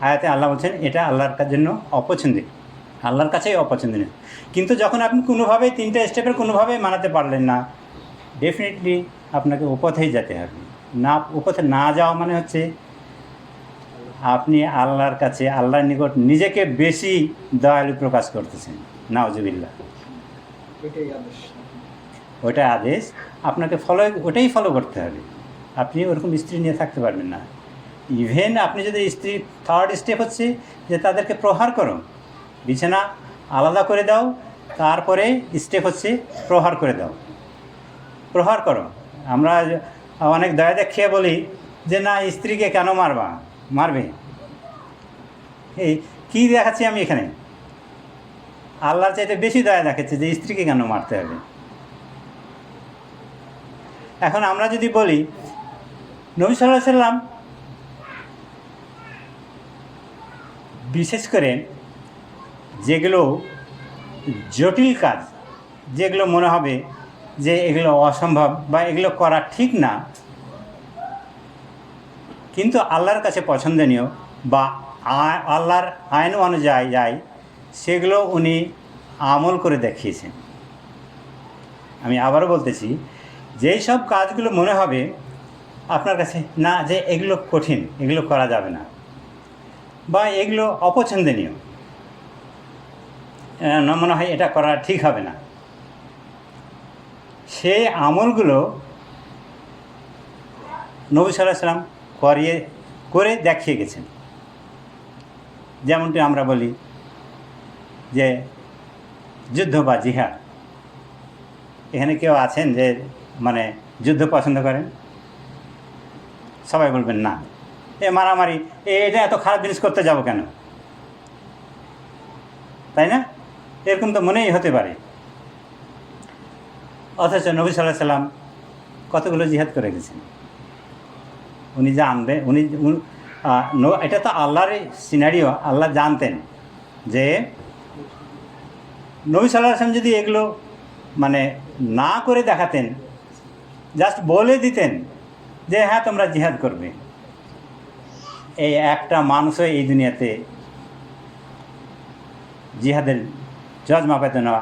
আয়াতে আল্লাহ বলছেন এটা আল্লাহর জন্য অপছন্দের, আল্লাহর কাছেই অপছন্দনীয়। কিন্তু যখন আপনি কোনোভাবেই 3টা স্টেপের কোনোভাবেই মানাতে পারলেন না, ডেফিনেটলি আপনাকে উপথেই যেতে হবে। না, উপথে না যাওয়া মানে হচ্ছে আপনি আল্লাহর কাছে, আল্লাহর নিকট নিজেকে বেশি দয়ালু প্রকাশ করতেছেন। নাউজুবিল্লাহ। ওইটা আদেশ, আপনাকে ওটাই ফলো করতে হবে। আপনি ওরকম স্ত্রী নিয়ে থাকতে পারবেন না। ইভেন আপনি যদি স্ত্রী, 3rd স্টেপ হচ্ছে যে তাদেরকে প্রহার করো, বিছানা আলাদা করে দাও। তারপরে স্টেপ হচ্ছে প্রহার করে দাও, প্রহার করো। আমরা অনেক দয়া দেখিয়ে বলি যে না, স্ত্রীকে কেন মারবে। এই কী দেখাচ্ছি আমি এখানে? আল্লাহর চাইতে বেশি দয়া দেখাচ্ছে যে স্ত্রীকে কেন মারতে হবে। এখন আমরা যদি বলি নবী সাল্লাল্লাহু আলাইহি ওয়াসাল্লাম বিশেষ করে যেগুলো জটিল কাজ, যেগুলো মনে হবে যে এগুলো অসম্ভব বা এগুলো করা ঠিক না, কিন্তু আল্লাহর কাছে পছন্দনীয় বা আল্লাহর আইন অনুযায়ী যায়, সেগুলো উনি আমল করে দেখিয়েছেন। আমি আবারও বলতেছি, যেই সব কাজগুলো মনে হবে আপনার কাছে না যে এগুলো কঠিন, এগুলো করা যাবে না, বা এগুলো অপছন্দনীয়, মনে হয় এটা করা ঠিক হবে না, সেই আমলগুলো নবী সাল্লাল্লাহু আলাইহি ওয়াসাল্লাম করে দেখিয়ে গেছেন। যেমনটি আমরা বলি যে যুদ্ধ বা জিহাদ। এখানে কেউ আছেন যে মানে যুদ্ধ পছন্দ করেন? সবাই বলবেন না, মারামারি, এটা এত খারাপ জিনিস করতে যাব কেন, তাই না? এরকম তো মনেই হতে পারে। অথচ নবী সাল্লাল্লাহু আলাইহি ওয়াসাল্লাম কতগুলো জিহাদ করে গেছেন। উনি জানবে, এটা তো আল্লাহর সিনারিও। আল্লাহ জানতেন যে নবী সাল্লাল্লাহু আলাইহি ওয়াসাল্লাম যদি এগুলো মানে না করে দেখাতেন, জাস্ট বলে দিতেন যে হ্যাঁ তোমরা জিহাদ করবে, এই একটা মানুষও এই দুনিয়াতে জিহাদের জজমা পেত না।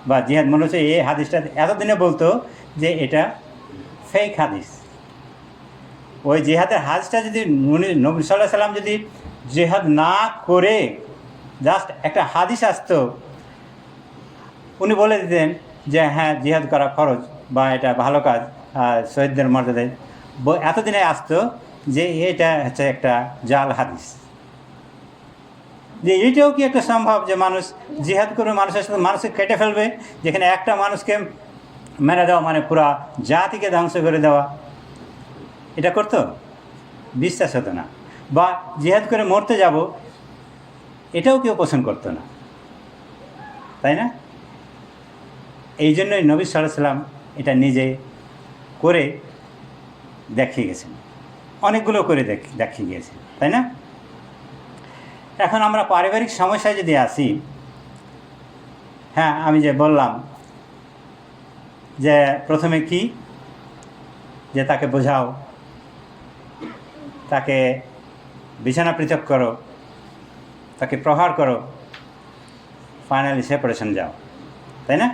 বা জিহাদ মনে হচ্ছে এই হাদিসটা এতদিনে বলতো যে এটা ফেক হাদিস। ওই জিহাদের হাদিসটা যদি নবী সাল্লাল্লাহু আলাইহি ওয়াসাল্লাম যদি জিহাদ না করে জাস্ট একটা হাদিস আসতো, উনি বলে দিতেন যে হ্যাঁ জিহাদ করা ফরজ বা এটা ভালো কাজ, শহীদদের মর্যাদায়, এতদিনে আসতো যে এটা হচ্ছে একটা জাল হাদিস। যে এইটাও কি একটা সম্ভব যে মানুষ জিহাদ করবে, মানুষের সাথে মানুষকে কেটে ফেলবে, যেখানে একটা মানুষকে মেরে দেওয়া মানে পুরা জাতিকে ধ্বংস করে দেওয়া, এটা করতো? বিশ্বাস হতো না। বা জিহাদ করে মরতে যাব, এটাও কেউ পছন্দ করতো না, তাই না? এই জন্যই নবী সাল্লাল্লাহু আলাইহি ওয়াসাল্লাম এটা নিজে করে দেখিয়ে গেছেন, অনেকগুলো করে দেখিয়ে গিয়েছেন, তাই না? এখন আমরা পারিবারিক সমস্যায় যদি আসি, হ্যাঁ আমি যে বললাম যে প্রথমে কি, যে তাকে বোঝাও, তাকে বিছানা পৃথক করো, তাকে প্রহার করো, ফাইনালি সেপারেশন যাও, তাই না?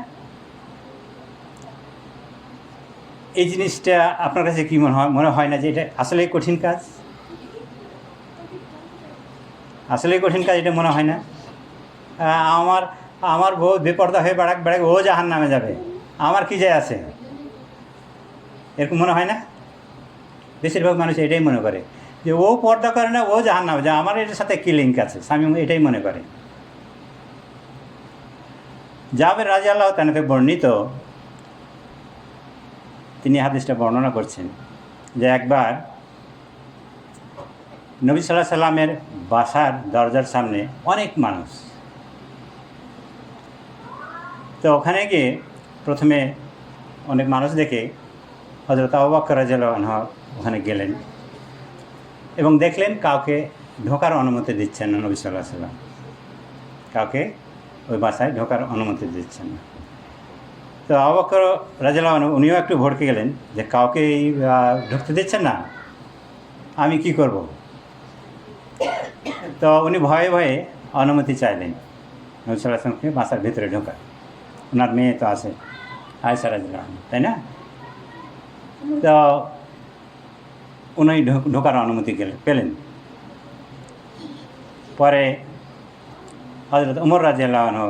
এই জিনিসটা আপনার কাছে কি মনে হয় না যে এটা আসলেই কঠিন কাজ? আসলেই কঠিন কাজ এটা মনে হয় না? আমার বউ বেপর্দা হয়ে বেড়াক ও জাহান্নামে যাবে, আমার কি যায় আছে, এরকম মনে হয় না? বেশিরভাগ মানুষ এটাই মনে করে যে ও পর্দা করে না, ও জাহান্নামে যায়, আমার এটার সাথে কি লিঙ্ক আছে? স্বামী এটাই মনে করে। জাবের রাদিয়াল্লাহু তাআলা থেকে বর্ণিত তিনি হাদিসটা বর্ণনা করছেন যে একবার নবী সাল্লাল্লাহু আলাইহি সাল্লামের বাসার দরজার সামনে অনেক মানুষ, তো ওখানে গিয়ে প্রথমে অনেক মানুষ দেখে হযরত আবু বকর রাদিয়াল্লাহু আনহু ওখানে গেলেন এবং দেখলেন কাউকে ঢোকার অনুমতি দিচ্ছেন না নবী সাল্লাল্লাহু আলাইহি সাল্লাম, কাউকে ওই বাসায় ঢোকার অনুমতি দিচ্ছেন না। তো আবু বকর রাদিয়াল্লাহু আনহু উনিও একটু ভড়কে গেলেন যে কাউকে ঢুকতে দিচ্ছেন না, আমি কি করব। তো উনি ভয়ে ভয়ে অনুমতি চাইলেন নবী সাল্লাল্লাহু আলাইহি সাল্লামকে বাসার ভিতরে ঢোকার। ওনার মেয়ে তো আছে আয়েশা রাদিয়াল্লাহু আনহা, তাই না? তো উনি ঢোকার অনুমতি পেলেন। পরে হযরত ওমর রাদিয়াল্লাহু আনহু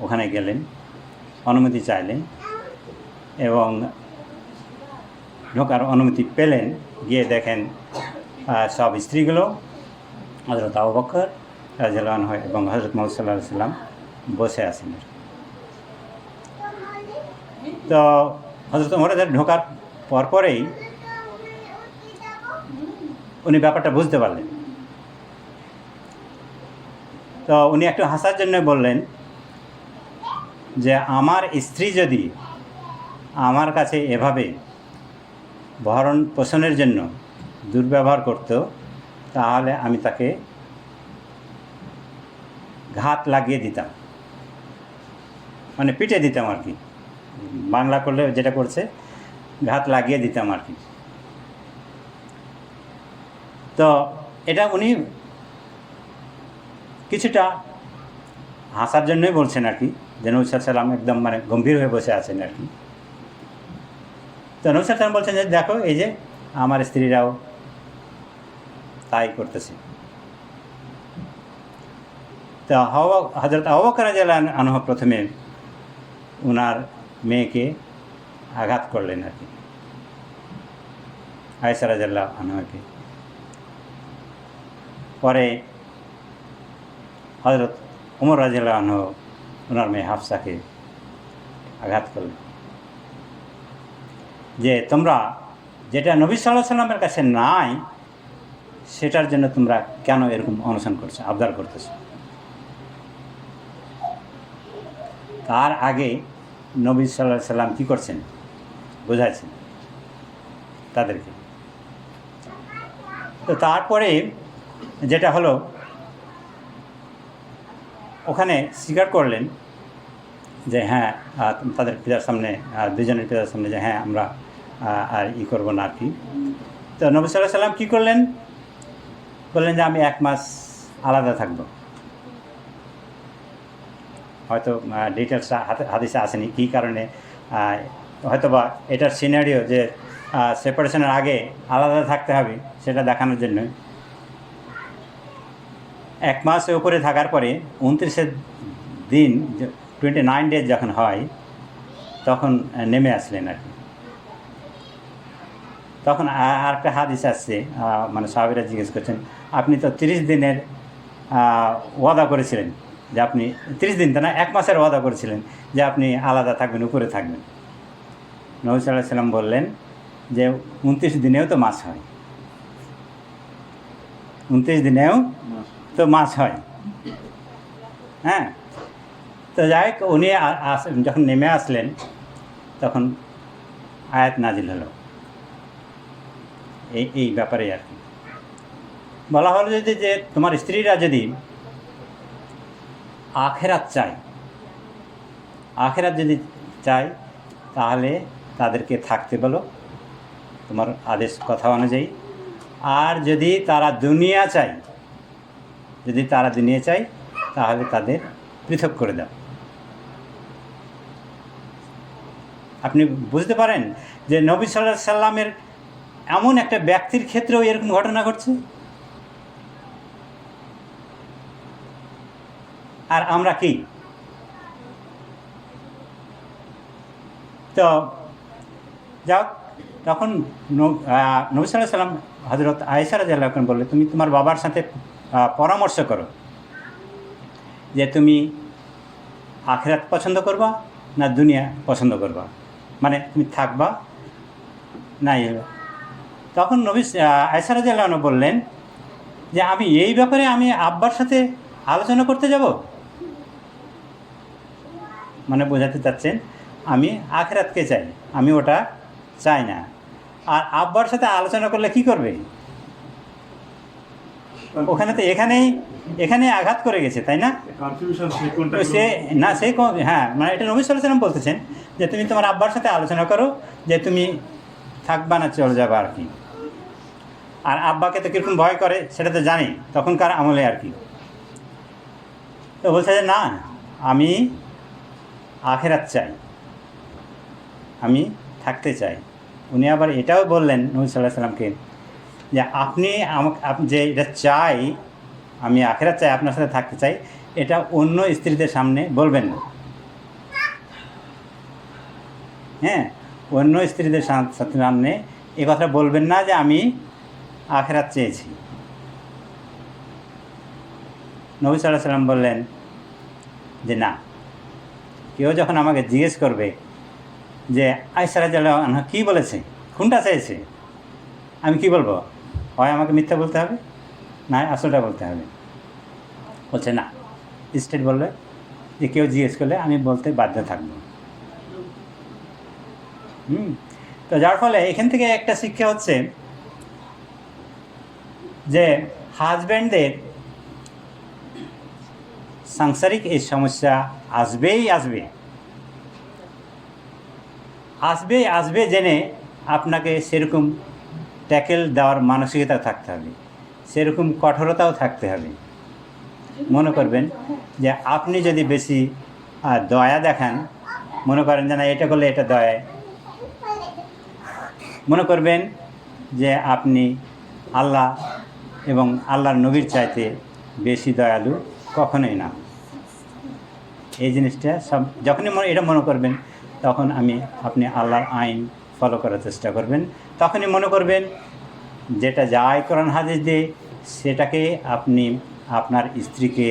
ওখানে গেলেন, অনুমতি চাইলেন এবং ঢোকার অনুমতি পেলেন। গিয়ে দেখেন সব স্ত্রীগুলো হযরত আবু বকর রাদিয়াল্লাহু আনহু এবং হযরত মুহাম্মদ সাল্লাল্লাহু আলাইহি ওয়াসাল্লাম বসে আছেন। তো হযরত ওমর ঢোকার পরপরেই উনি ব্যাপারটা বুঝতে পারলেন। তো উনি একটু হাসার জন্য বললেন যে আমার স্ত্রী যদি আমার কাছে এভাবে ভরণ পোষণের জন্য দুর্ব্যবহার করত তাহলে আমি তাকে ঘাত লাগিয়ে দিতাম, মানে পিটে দিতাম আর কি, বাংলা করলে যেটা করছে ঘাত লাগিয়ে দিতাম আর কি। তো এটা উনি কিছুটা হাসার জন্যই বলছেন আর কি, যে নবী সাল্লাল্লাহু আলাইহি ওয়াসাল্লাম একদম মানে গম্ভীর হয়ে বসে আছেন আর কি। তো নবী সাল্লাল্লাহু আলাইহি ওয়াসাল্লাম বলছেন যে দেখো এই যে আমার স্ত্রীরাও তাই করতেছে। তো হযরত আবু বকর রাদিয়াল্লাহু আনহু প্রথমে ওনার মেয়েকে আঘাত করলেন আর কি, আয়েশা রাদিয়াল্লাহু আনহাকে। পরে হযরত ওমর রাদিয়াল্লাহু আনহু ওনার মেয়ে হাফসাকে আঘাত করলেন যে তোমরা যেটা নবী সাল্লাল্লাহু আলাইহি সাল্লামের কাছে নাই সেটার জন্য তোমরা কেন এরকম অনশন করছো, আবদার করতেছো। তার আগে নবী সাল্লাল্লাহু আলাইহি সাল্লাম কী করছেন বোঝাচ্ছেন তাদেরকে। তো তারপরে যেটা হলো ওখানে স্বীকার করলেন যে হ্যাঁ তাদের পিতার সামনে, দুজনের পিতার সামনে, যে হ্যাঁ আমরা আর করবো না আর কি। তো নবী সাল্লাল্লাহু আলাইহি সাল্লাম কী করলেন, বললেন যে আমি 1 মাস আলাদা থাকবো। হয়তো ডিটেলসটা হাদিসে আসেনি কী কারণে, হয়তো বা এটার সিনারিও যে সেপারেশনের আগে আলাদা থাকতে হবে সেটা দেখানোর জন্য 1 মাসের উপরে থাকার পরে 29 দিন 29 ডেজ যখন হয় তখন নেমে আসলেন আর কি। তখন আর একটা হাদিস আসছে, মানে সাহাবীরা জিজ্ঞেস করছেন আপনি তো 30 দিনের ওয়াদা করেছিলেন যে আপনি 30 দিন তো না 1 মাসের ওয়াদা করেছিলেন যে আপনি আলাদা থাকবেন, উপরে থাকবেন। নবী সাল্লাল্লাহু আলাইহি সাল্লাম বললেন যে 29 দিনেও তো মাস হয়, 29 দিনেও তো মাস হয়। হ্যাঁ, তো যাই হোক উনি যখন নেমে আসলেন তখন আয়াত নাজিল হলো এই ব্যাপারে আর কি। বলা হলো যে তোমার স্ত্রীরা যদি আখেরাত চায়, আখেরাত যদি চায় তাহলে তাদেরকে থাকতে বলো তোমার আদেশ কথা অনুযায়ী। আর যদি তারা দুনিয়া চায়, যদি তারা দুনিয়া চায় তাহলে তাদের পৃথক করে দাও। আপনি বুঝতে পারেন যে নবী সাল্লাল্লাহু আলাইহি সাল্লামের এমন একটা ব্যক্তির ক্ষেত্রেও এরকম ঘটনা ঘটছে। আর আমরা কি, তো যাও তখন নবী সাল্লাল্লাহু আলাইহি সাল্লাম হযরত আয়েশা রাদিয়াল্লাহু আনহা বললেন তুমি তোমার বাবার সাথে পরামর্শ করো যে তুমি আখিরাত পছন্দ করবা না দুনিয়া পছন্দ করবা। মানে তুমি থাকবা নাই হলো। তখন নবী আয়েশা রাদিয়াল্লাহু আনহা বললেন যে আমি এই ব্যাপারে আমি আব্বার সাথে আলোচনা করতে যাব, মানে বোঝাতে চাচ্ছেন আমি আখিরাতকে চাই, আমি ওটা চাই না। আর আব্বার সাথে আলোচনা করলে কি করবে? ওখানে তো এখানে আঘাত করে গেছে, তাই না? তো সে না সে হ্যাঁ, মানে এটা নবী সাল্লাল্লাহু আলাইহি ওয়াসাল্লাম বলতেছেন যে তুমি তোমার আব্বার সাথে আলোচনা করো যে তুমি থাকবা না চলে যাবে আর কি। আর আব্বাকে তো কীরকম ভয় করে সেটা তো জানি তখনকার আমলে আর কি। তো বলছে যে না, আমি আখিরাত চাই, আমি থাকতে চাই। উনি আবার এটাও বললেন নবী সাল্লাল্লাহু আলাইহি ওয়াসাল্লামকে যে আপনি আমাকে যে এটা চাই, আমি আখিরাত চাই, আপনার সাথে থাকতে চাই, এটা অন্য স্ত্রীদের সামনে বলবেন না। হ্যাঁ, অন্য স্ত্রীদের সামনে এ কথা বলবেন না যে আমি আখিরাত চেয়েছি। নবী সাল্লাল্লাহু আলাইহি ওয়াসাল্লাম বললেন যে না, কেউ যখন আমাকে জিজ্ঞেস করবে যে আয়েশা রাদিয়াল্লাহু আনহা কী বলেছে, কোনটা চেয়েছে, আমি কি বলবো? হয় আমাকে মিথ্যা বলতে হবে, না আসলটা বলতে হবে। বলছে না, স্টেট বলবে যে কেউ জিজ্ঞেস করলে আমি বলতে বাধ্য থাকবো। তো যার ফলে এখান থেকে একটা শিক্ষা হচ্ছে যে হাজব্যান্ডদের সাংসারিক এই সমস্যা আসবে জেনে আপনাকে সেরকম ট্যাকেল দেওয়ার মানসিকতা থাকতে হবে, সেরকম কঠোরতাও থাকতে হবে। মনে করবেন যে আপনি যদি বেশি দয়া দেখান, মনে করেন যে না এটা করলে এটা দয়ায়, মনে করবেন যে আপনি আল্লাহ এবং আল্লাহর নবীর চাইতে বেশি দয়ালু, কখনোই না। এই জিনিসটা সব যখনই এটা মনে করবেন তখন আপনি আল্লাহর আইন ফলো করার চেষ্টা করবেন। তখনই মনে করবেন যেটা যায় কোরআন হাদিস দিয়ে সেটাকে আপনি আপনার স্ত্রীকে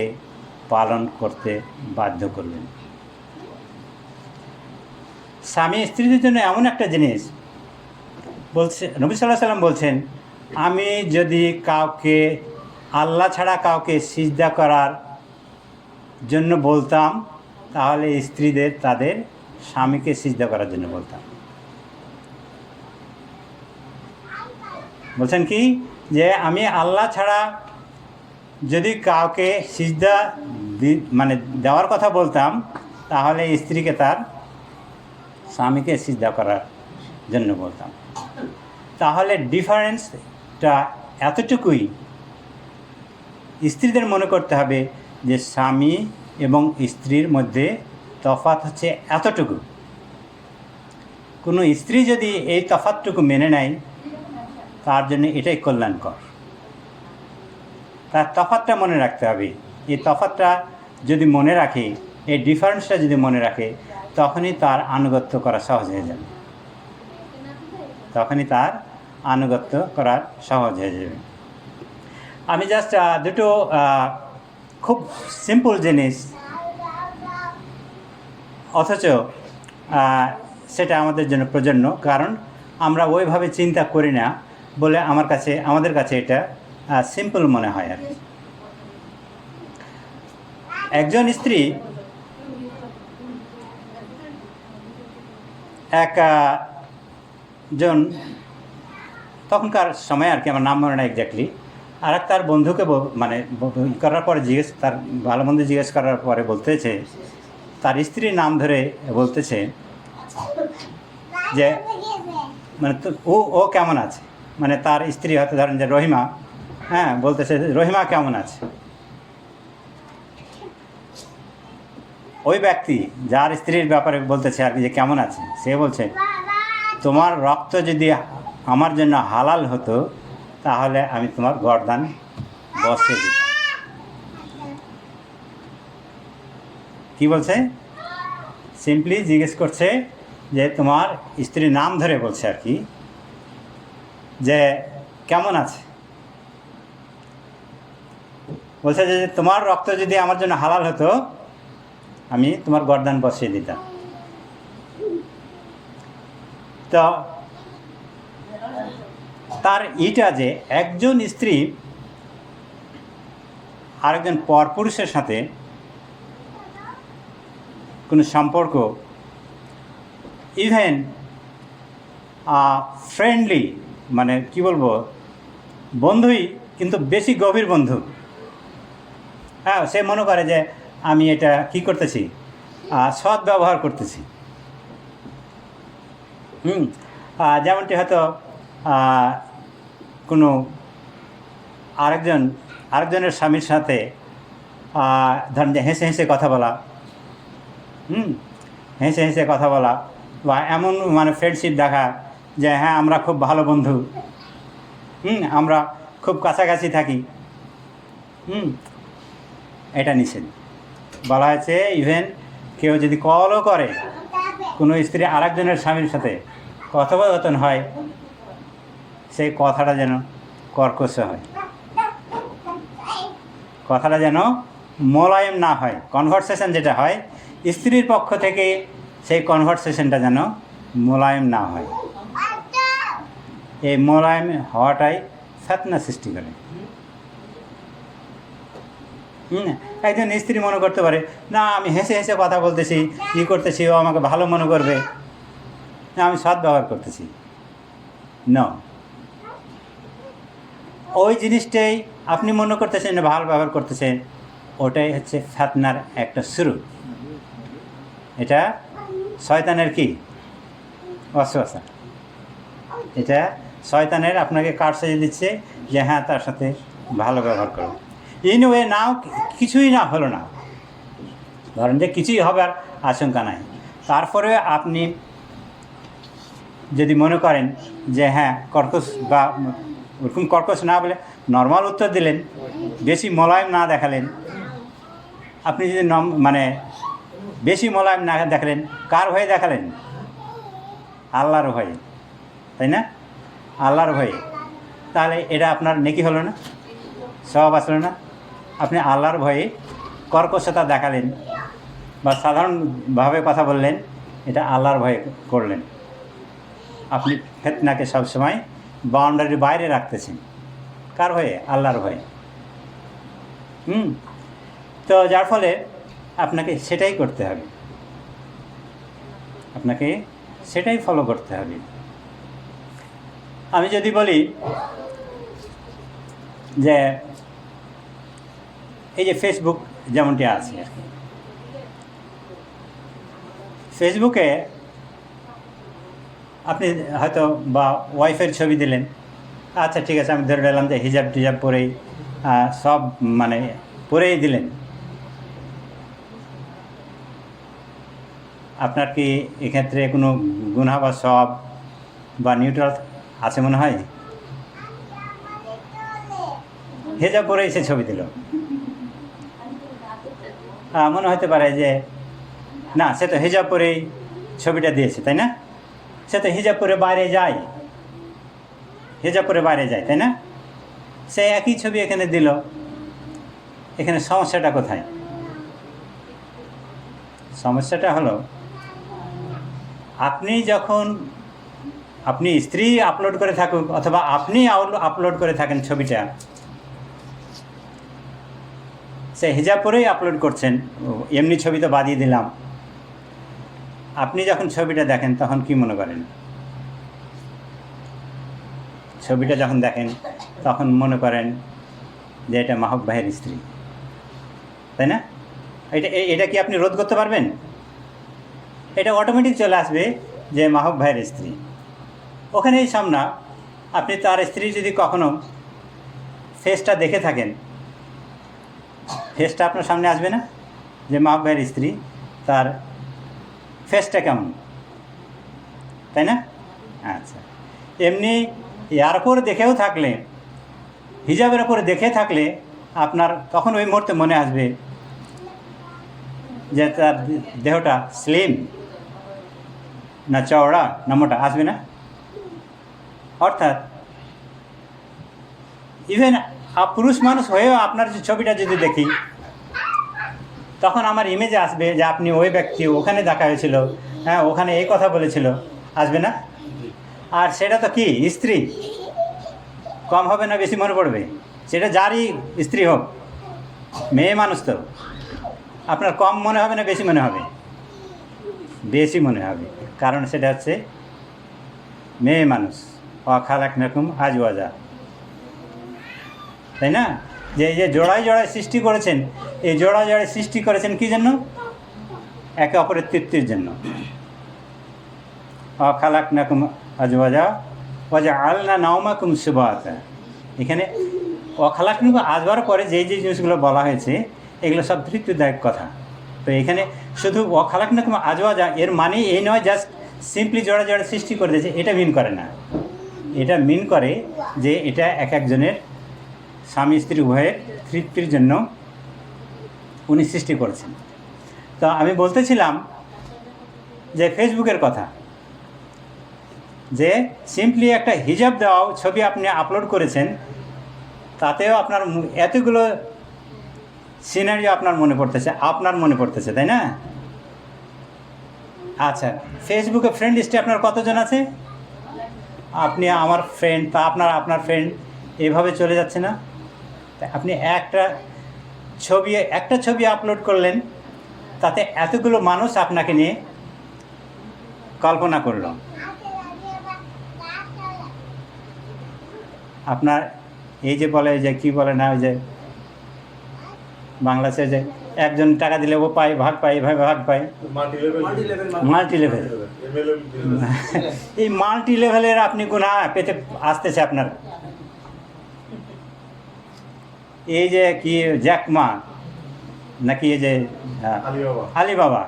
পালন করতে বাধ্য করবেন। স্বামী স্ত্রীদের জন্য এমন একটা জিনিস বলছে, নবী সাল্লাল্লাহু আলাইহি ওয়াসাল্লাম বলছেন, আমি যদি কাউকে আল্লাহ ছাড়া কাউকে সিজদা করার জন্য বলতাম তাহলে স্ত্রীদের তাদের স্বামীকে সিজদা করার জন্য বলতাম। বলছেন কি যে আমি আল্লাহ ছাড়া যদি কাউকে সিজদা মানে দেওয়ার কথা বলতাম তাহলে স্ত্রীকে তার স্বামীকে সিজদা করার জন্য বলতাম। তাহলে ডিফারেন্সটা এতটুকুই, স্ত্রীদের মনে করতে হবে যে স্বামী এবং স্ত্রীর মধ্যে তফাৎ হচ্ছে এতটুকু। কোনো স্ত্রী যদি এই তফাৎটুকু মেনে নেয় তার জন্য এটাই কল্যাণকর। তার তফাৎটা মনে রাখতে হবে। এই তফাৎটা যদি মনে রাখে, এই ডিফারেন্সটা যদি মনে রাখে, তখনই তার আনুগত্য করা সহজ হয়ে যাবে, আমি জাস্ট দুটো খুব সিম্পল জিনিস, অথচ সেটা আমাদের জন্য প্রয়োজন, কারণ আমরা ওইভাবে চিন্তা করি না বলে আমাদের কাছে এটা সিম্পল মনে হয় আর কি। একজন স্ত্রী একজন তখনকার সময় আর কি, আমার নাম মনে না এক্স্যাক্টলি, আর এক তার বন্ধুকে মানে করার পরে তার ভালো মন্দ জিজ্ঞেস করার পরে বলতেছে, তার স্ত্রীর নাম ধরে বলতেছে যে মানে ও কেমন আছে, মানে তার স্ত্রী হয়তো ধরেন যে রহিমা, হ্যাঁ, বলতেছে রহিমা কেমন আছে। ওই ব্যক্তি যার স্ত্রীর ব্যাপারে বলতেছে আর কি যে কেমন আছে, সে বলছে তোমার রক্ত যদি আমার জন্য হালাল হতো তাহলে আমি তোমার গর্দান বসিয়ে দিতাম। কি বলছে? সিম্পলি জিজ্ঞেস করছে যে তোমার স্ত্রীর নাম ধরে বলছে আর কি, যে কেমন আছে। বলছে যে তোমার রক্ত যদি আমার জন্য হালাল হতো আমি তোমার গর্দান বসিয়ে দিতাম। তো তার এটা যে একজন স্ত্রী আরেকজন পরপুরুষের সাথে কোনো সম্পর্ক, ইভেন ফ্রেন্ডলি, মানে কি বলবো, বন্ধুই, কিন্তু বেশি গভীর বন্ধু। হ্যাঁ, সে মনে করে যে আমি এটা কি করতেছি, সৎ ব্যবহার করতেছি। যেমনটি হয়তো কোনো আরেকজনের স্বামীর সাথে ধরেন যে হেসে হেসে কথা বলা, হেসে হেসে কথা বলা, বা এমন মানে ফ্রেন্ডশিপ দেখা যে হ্যাঁ আমরা খুব ভালো বন্ধু, আমরা খুব কাছাকাছি থাকি, এটা নিষেধ। বলা হয়েছে ইভেন কেউ যদি কলও করে, কোনো স্ত্রী আরেকজনের স্বামীর সাথে কথোপকথন হয়, সেই কথাটা যেন কর্কশ হয়, কথাটা যেন মোলায়েম না হয়। কনভারসেশন যেটা হয় স্ত্রীর পক্ষ থেকে, সেই কনভারসেশনটা যেন মোলায়েম না হয়। এই মোলায়েম হওয়াটাই ফিতনা সৃষ্টি করে। একজন স্ত্রী মনে করতে পারে না আমি হেসে হেসে কথা বলতেছি, কী করতেছি, ও আমাকে ভালো মনে করবে, না আমি সৎ ব্যবহার করতেছি। না, ওই জিনিসটাই আপনি মনে করতেছেন না ভালো ব্যবহার করতেছেন, ওটাই হচ্ছে ফিতনার একটা শুরু। এটা শয়তানের কি ওয়াসওয়াসা, এটা শয়তানের আপনাকে কার্ড সাজিয়ে দিচ্ছে যে হ্যাঁ তার সাথে ভালো ব্যবহার করো। ইন ওয়ে নাও কিছুই না হলো না, ধরেন যে কিছুই হবার আশঙ্কা নাই, তারপরে আপনি যদি মনে করেন যে হ্যাঁ কর্কশ, বা ওরকম কর্কশ না বলে নর্মাল উত্তর দিলেন, বেশি মোলায়েম না দেখালেন, আপনি যদি মানে বেশি মোলায়েম না দেখালেন, কার ভয়ে দেখালেন? আল্লাহর ভয়ে, তাই না? আল্লাহর ভয়ে। তাহলে এটা আপনার নেকি হলো না, সওয়াব আসলো না? আপনি আল্লাহর ভয়ে কর্কশতা দেখালেন বা সাধারণভাবে কথা বললেন, এটা আল্লাহর ভয়ে করলেন। আপনি ফিতনাকে সবসময় বাউন্ডারির বাইরে রাখতেছেন। কার ভয়ে? আল্লাহর ভয়ে। তো যার ফলে আপনাকে সেটাই করতে হবে, আপনাকে সেটাই ফলো করতে হবে। আমি যদি বলি যে এই যে ফেসবুক যেমনটি আছে, ফেসবুকে আপনি হয়তো বা ওয়াইফের ছবি দিলেন, আচ্ছা ঠিক আছে, আমি ধরে নিলাম যে হিজাব টিজাব পরেই সব মানে পরেই দিলেন। আপনার কি এক্ষেত্রে কোনো গুনাহ বা সওয়াব বা নিউট্রাল আছে মনে হয়? হিজাব পরেই সে ছবি দিল, মনে হতে পারে যে না সে তো হিজাব পরেই ছবিটা দিয়েছে, তাই না? সে তো হিজাব পরে বাইরে যায়, হিজাব পরে বাইরে যায়, তাই না? সে একই ছবি এখানে দিল, এখানে সমস্যাটা কোথায়? সমস্যাটা হলো আপনি যখন আপনি স্ত্রী আপলোড করে থাকুক অথবা আপনি আপলোড করে থাকেন ছবিটা, সে হিজাব পরেই আপলোড করছেন, এমনি ছবি তো বাদিয়ে দিলাম। আপনি যখন ছবিটা দেখেন তখন কি মনে করেন? ছবিটা যখন দেখেন তখন মনে করেন যে এটা মাহবুব ভাইয়ের স্ত্রী, তাই না? এটা কি আপনি রোধ করতে পারবেন? এটা অটোমেটিক চলে আসবে যে মাহবুব ভাইয়ের স্ত্রী। ওখানেই সামনা আপনি তার স্ত্রী যদি কখনো ফেসটা দেখে থাকেন, ফেসটা আপনার সামনে আসবে না যে মাহবুব ভাইয়ের স্ত্রী, তার ফেসটা কেমন, তাই না? আচ্ছা, এমনি এর উপরে দেখেও থাকলে, হিজাবের উপরে দেখে থাকলে আপনার তখন ওই মুহূর্তে মনে আসবে যে তার দেহটা স্লিম না চওড়া না মোটা, আসবে না? অর্থাৎ ইভেন পুরুষ মানুষ হয়েও আপনার যে ছবিটা যদি দেখি, তখন আমার ইমেজে আসবে যে আপনি ওই ব্যক্তি, ওখানে দেখা হয়েছিল, হ্যাঁ ওখানে এই কথা বলেছিল, আসবে না? আর সেটা তো কি স্ত্রী, কম হবে না বেশি মনে পড়বে? সেটা যারই স্ত্রী হোক, মেয়ে মানুষ তো আপনার কম মনে হবে না বেশি মনে হবে? বেশি মনে হবে, কারণ সেটা হচ্ছে মেয়ে মানুষ। খালাকনাকুম আজওয়াজা, তাই না? যে এই যে জোড়ায় জোড়ায় সৃষ্টি করেছেন, এই জোড়ায় জোড়ায় সৃষ্টি করেছেন কী জন্য? একে অপরের তৃপ্তির জন্য। খালাকনাকুম আজওয়াজা ওয়াজা আলনা নাওমাকুম সুবাতা। এখানে অখালাকনাকুম আজওয়ার পরে যে যে জিনিসগুলো বলা হয়েছে এগুলো সব তৃপ্তিদায়ক কথা। তো এখানে শুধু অখালাকনাকুম আজওয়াজা এর মানে এই নয় জাস্ট সিম্পলি জোড়া জোড়া সৃষ্টি করে দিয়েছে, এটা মিন করে না। এটা মিন করে যে এটা এক একজনের স্বামী স্ত্রী উভয়ের তৃপ্তির জন্য উনি সৃষ্টি করেছেন। তো আমি বলতেছিলাম যে ফেসবুকের কথা, যে সিম্পলি একটা হিজাব দেওয়াও ছবি আপনি আপলোড করেছেন, তাতেও আপনার এতগুলো সিনারিও আপনার মনে পড়তেছে, তাই না? আচ্ছা, ফেসবুকে ফ্রেন্ড লিস্টে আপনার কতজন আছে? আপনি আমার ফ্রেন্ড বা আপনার ফ্রেন্ড এভাবে চলে যাচ্ছে না? আপনি একটা ছবি আপলোড করলেন, তাতে এতগুলো মানুষ আপনাকে নিয়ে কল্পনা করল। আপনার এই যে বলে যে কী বলে না, ওই যে বাংলাদেশে যে একজন টাকা দিলে ও পায়, ভাগ পায়, এভাবে ভাগ পায়, মাল্টি লেভেল। এই মাল্টি লেভেলের আপনি গুনাহ পেতে আসতেছে আপনার। এই যে কি জ্যাকমা নাকি এই যে আলিবাবা,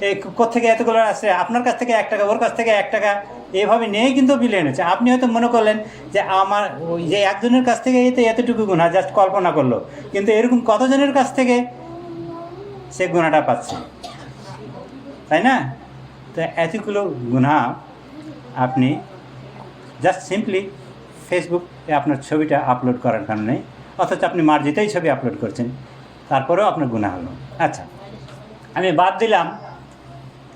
এই কোত্থেকে এতগুলো আসছে? আপনার কাছ থেকে 1 টাকা, ওর কাছ থেকে 1 টাকা, এভাবে নিয়েই কিন্তু বিলিয়ন হচ্ছে। আপনি হয়তো মনে করলেন যে আমার ওই যে একজনের কাছ থেকে এতটুকু গুনাহ, জাস্ট কল্পনা করলো, কিন্তু এরকম কতজনের কাছ থেকে সে গুনাহটা পাচ্ছে, তাই না? তো এতগুলো গুনাহ আপনি জাস্ট সিম্পলি ফেসবুকে আপনার ছবিটা আপলোড করার কারণে, অথচ আপনি মার্জিতেই ছবি আপলোড করছেন, তারপরেও আপনার গুনাহ হলো। আচ্ছা, আমি বাদ দিলাম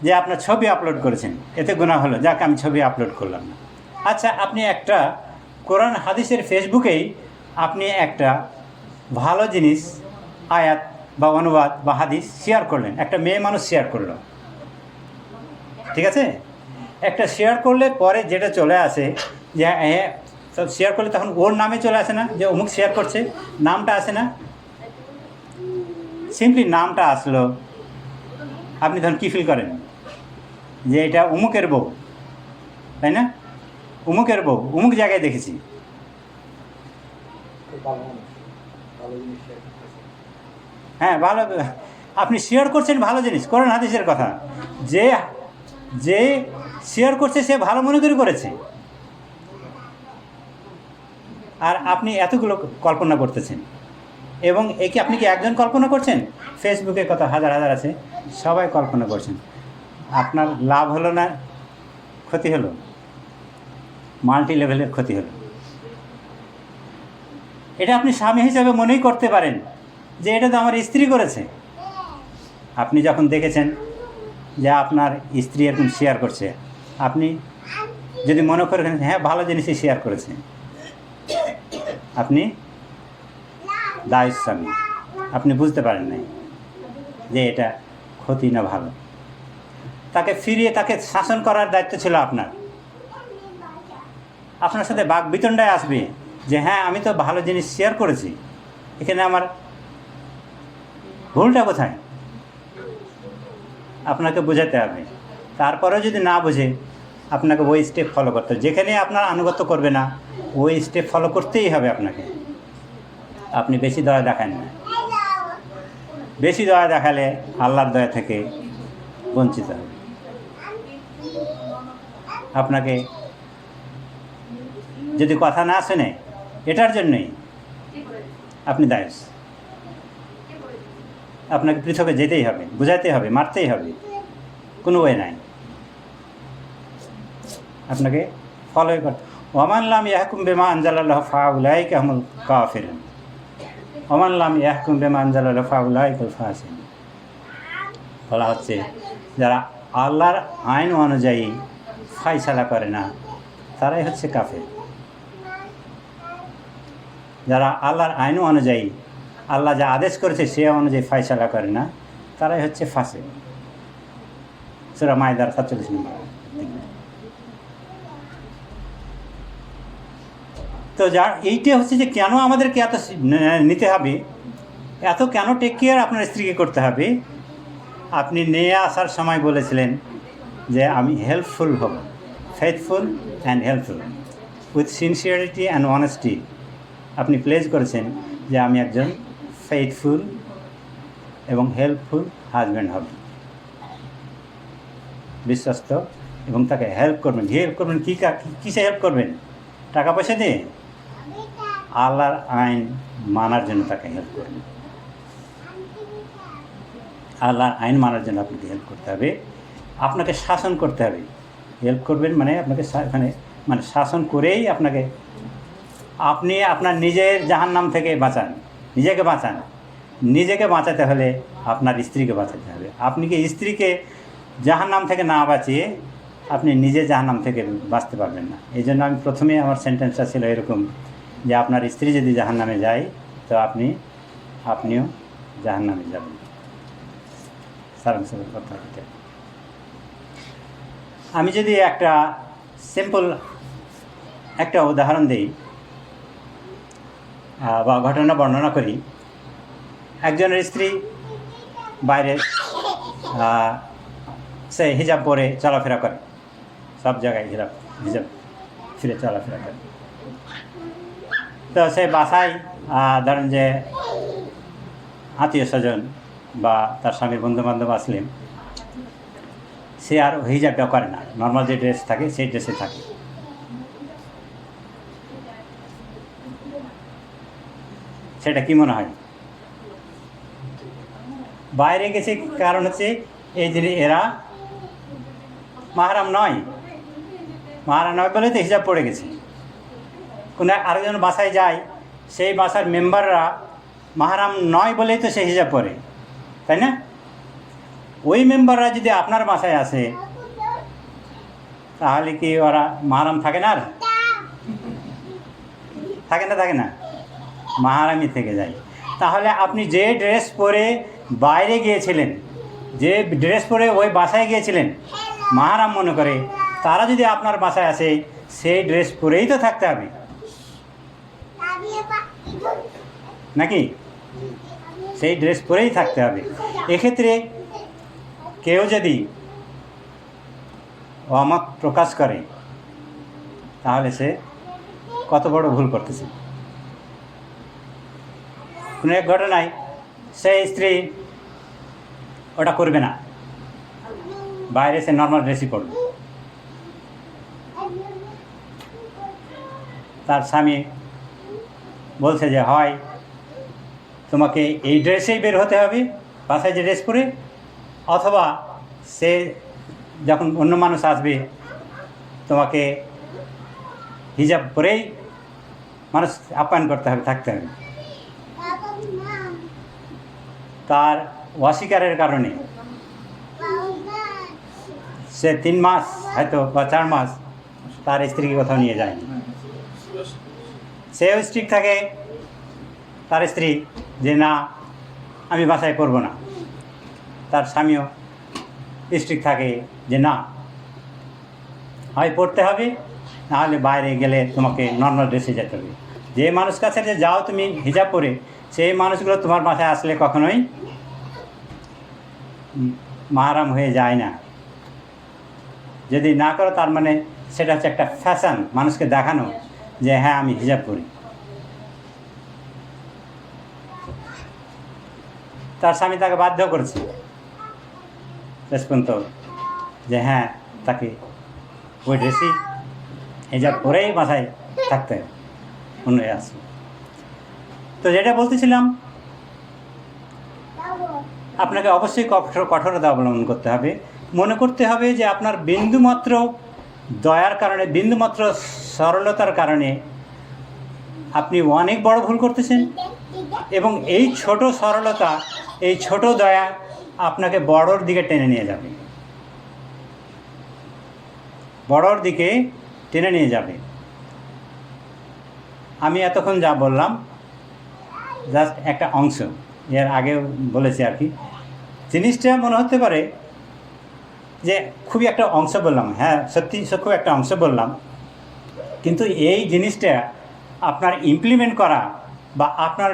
যে আপনার ছবি আপলোড করেছেন, এতে গুনাহ হলো, যাক আমি ছবি আপলোড করলাম না। আচ্ছা, আপনি একটা কোরআন হাদিসের ফেসবুকেই আপনি একটা ভালো জিনিস, আয়াত বা অনুবাদ বা হাদিস শেয়ার করলেন, একটা মেয়ে মানুষ শেয়ার করলো, ঠিক আছে? একটা শেয়ার করলে পরে যেটা চলে আসে যে হ্যাঁ, সব শেয়ার করলে তখন ওর নামে চলে আসে না যে অমুক শেয়ার করছে, নামটা আসে না, সিম্পলি নামটা আসলো। আপনি তখন কী ফিল করেন? যে এটা অমুকের বউ, তাই না? অমুকের বউ, অমুক জায়গায় দেখেছি। হ্যাঁ, ভালো, আপনি শেয়ার করছেন ভালো জিনিস, কোরআন হাদিসের কথা, যে যে শেয়ার করছে সে ভালো মনে করেছে, আর আপনি এতগুলো কল্পনা করতেছেন। এবং একে আপনি কি একজন কল্পনা করছেন? ফেসবুকে কত হাজার হাজার আছে, সবাই কল্পনা করছেন। আপনার লাভ হলো না ক্ষতি হলো? মাল্টি লেভেলের ক্ষতি হলো। এটা আপনি স্বামী হিসাবে মনেই করতে পারেন যে এটা তো আমার স্ত্রী করেছে। আপনি যখন দেখেছেন যে আপনার স্ত্রী এরকম শেয়ার করছে, আপনি যদি মনে করেন হ্যাঁ ভালো জিনিসই শেয়ার করেছে, আপনি দায়ুস স্বামী, আপনি বুঝতে পারেন নাই যে এটা ক্ষতি না ভালো। তাকে ফিরিয়ে তাকে শাসন করার দায়িত্ব ছিল আপনার। আপনার সাথে বাক বিতণ্ডায় আসবে যে হ্যাঁ আমি তো ভালো জিনিস শেয়ার করেছি, এখানে আমার ভুলটা কোথায়? আপনাকে বোঝাতে হবে। তারপরেও যদি না বোঝে, আপনাকে ওই স্টেপ ফলো করতে হবে। যেখানে আপনার আনুগত্য করবে না, ওই স্টেপ ফলো করতেই হবে আপনাকে। আপনি বেশি দয়া দেখান না, বেশি দয়া দেখালে আল্লাহর দয়া থেকে বঞ্চিত হবে। আপনাকে যদি কথা না শোনে, এটার জন্যই আপনি দায়ুস, আপনাকে পৃথকে যেতেই হবে, বুঝাইতে হবে, মারতেই হবে, কোনো ওয়ে নাই, আপনাকে ফলোই করতে। ওয়ামানলাম ইয়াহকুম বিমা আনজালাল্লাহু ফাউলাইকা হুমুল কাফিরুন, ওয়ামানলাম ইয়াহকুম বিমা আনজালাল্লাহু ফাউলাইকাল ফাসিকুন। বলা হচ্ছে যারা আল্লাহর আইন অনুযায়ী ফায়সালা করে না, তারাই হচ্ছে কাফের। যারা আল্লাহর আইন অনুযায়ী, আল্লাহ যা আদেশ করেছে সে অনুযায়ী ফয়সালা করে না, তারাই হচ্ছে ফাসিক। সূরা মাইদার 47 নম্বর। তো যা এইটা হচ্ছে যে কেন আমাদেরকে এত নিতে হবে, এত কেন টেক কেয়ার আপনার স্ত্রীকে করতে হবে। আপনি নিয়ে আসার সময় বলেছিলেন যে আমি হেল্পফুল হব, faithful and helpful with sincerity and honesty. আপনি প্লেজ করেছেন যে আমি একজন ফেথফুল এবং হেল্পফুল হাজব্যান্ড হব, বিশ্বস্ত, এবং তাকে হেল্প করবেন। হেল্প করবেন কিসে হেল্প করবেন? টাকা পয়সা দিয়ে? আল্লাহর আইন মানার জন্য তাকে হেল্প করবেন। আল্লাহর আইন মানার জন্য আপনাকে হেল্প করতে হবে, আপনাকে শাসন করতে হবে। হেল্প করবেন মানে আপনাকে মানে শাসন করেই আপনাকে, আপনি আপনার নিজের জাহান্নাম থেকে বাঁচান, নিজেকে বাঁচাতে হলে আপনার স্ত্রীকে বাঁচাতে হবে। আপনি কি স্ত্রীকে জাহান্নাম থেকে না বাঁচিয়ে আপনি নিজে জাহান্নাম থেকে বাঁচতে পারবেন না। এই জন্য আমি প্রথমে আমার সেন্টেন্সটা ছিল এরকম যে আপনার স্ত্রী যদি জাহান্নামে যায় তো আপনিও জাহান্নামে যাবেন। সারাংশের কথা এটা। আমি যদি একটা সিম্পল একটা উদাহরণ দিই বা ঘটনা বর্ণনা করি। একজনের স্ত্রী বাইরে সে হিজাব পরে চলাফেরা করে, সব জায়গায় হিজাব ফিরে চলাফেরা করে। তো সে বাসায় ধরেন যে আত্মীয় স্বজন বা তার স্বামীর বন্ধুবান্ধব আসলে সে আর হিজাবটা করে না, নর্মাল যে ড্রেস থাকে সেই ড্রেসে থাকে। সেটা কি মনে হয়? বাইরে গেছে কারণ হচ্ছে এই যে এরা মাহরাম নয় বলে তো হিজাব পড়ে গেছে। কোনো আরেকজন বাসায় যায়, সেই বাসার মেম্বাররা মাহরাম নয় বলেই তো সে হিজাব পরে, তাই না? ওই মেম্বাররা যদি আপনার বাসায় আসে তাহলে কি ওরা মাহরাম থাকে না? আর থাকে না, মাহরামই থেকে যায়। তাহলে আপনি যে ড্রেস পরে বাইরে গিয়েছিলেন, যে ড্রেস পরে ওই বাসায় গিয়েছিলেন মাহরাম মনে করে, তারা যদি আপনার বাসায় আসে সেই ড্রেস পরেই তো থাকতে হবে নাকি? সেই ড্রেস পরেই থাকতে হবে। এক্ষেত্রে কেউ যদি অমত প্রকাশ করে তাহলে সে কত বড় ভুল করতেছে। কোনো এক ঘটনায় সেই স্ত্রী ওটা করবে না, বাইরে সে নর্মাল ড্রেসই পরবে। তার স্বামী বলছে যে হয় তোমাকে এই ড্রেসেই বের হতে হবে বাসায় যে ড্রেস পরে, অথবা সে যখন অন্য মানুষ আসবে তোমাকে হিজাব পরেই মানুষ আপ্যায়ন করতে হবে, থাকতে হবে। তার অস্বীকারের কারণে সে 3 মাস হয়তো বা 4 মাস তার স্ত্রীকে কোথাও নিয়ে যায়নি। সেও স্ট্রিক্ট থাকে তার স্ত্রী যে না আমি বাসায় করবো না, তার স্বামীও স্ট্রিক্ট থাকে যে না হয় পড়তে হবে, নাহলে বাইরে গেলে তোমাকে নর্মাল ড্রেসে যেতে হবে। যে মানুষ কাছে যে যাও তুমি হিজাব পরে, সেই মানুষগুলো তোমার বাসায় আসলে কখনোই মাহরাম হয়ে যায় না। যদি না করো তার মানে সেটা হচ্ছে একটা ফ্যাশন, মানুষকে দেখানো যে হ্যাঁ আমি হিজাব পরি। তার স্বামী তাকে বাধ্য করেছে শেষ পর্যন্ত যে হ্যাঁ তাকে ওই ড্রেসই হিজাব পরেই বাসায় থাকতে অন্য আসবে। তো যেটা বলতেছিলাম, আপনাকে অবশ্যই কঠোরতা অবলম্বন করতে হবে। মনে করতে হবে যে আপনার বিন্দুমাত্র দয়ার কারণে, বিন্দুমাত্র সরলতার কারণে আপনি অনেক বড় ভুল করতেছেন, এবং এই ছোট সরলতা, এই ছোট দয়া আপনাকে বড়র দিকে টেনে নিয়ে যাবে, বড়র দিকে টেনে নিয়ে যাবে। আমি এতক্ষণ যা বললাম জাস্ট একটা অংশ, এর আগেও বলেছি আর কি। জিনিসটা মনে হতে পারে যে খুবই একটা অংশ বললাম, হ্যাঁ সত্যি খুব একটা অংশ বললাম, কিন্তু এই জিনিসটা আপনার ইমপ্লিমেন্ট করা বা আপনার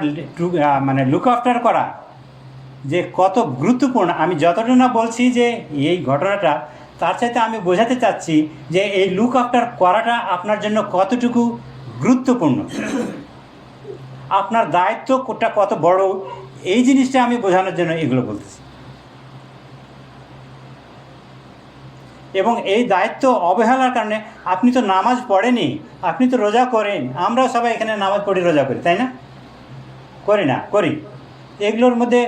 মানে লুক আফটার করা যে কত গুরুত্বপূর্ণ, আমি যতটা না বলছি যে এই ঘটনাটা, তার চাইতে আমি বোঝাতে চাচ্ছি যে এই লুক আফটার করাটা আপনার জন্য কতটুকু গুরুত্বপূর্ণ, আপনার দায়িত্বটা কত বড়, এই জিনিসটা আমি বোঝানোর জন্য এগুলো বলতেছি। এবং এই দায়িত্ব অবহেলার কারণে আপনি তো নামাজ পড়েনি, আপনি তো রোজা করেন, আমরাও সবাই এখানে নামাজ পড়ি, রোজা করি, তাই না? করি না? করি। এগুলোর মধ্যে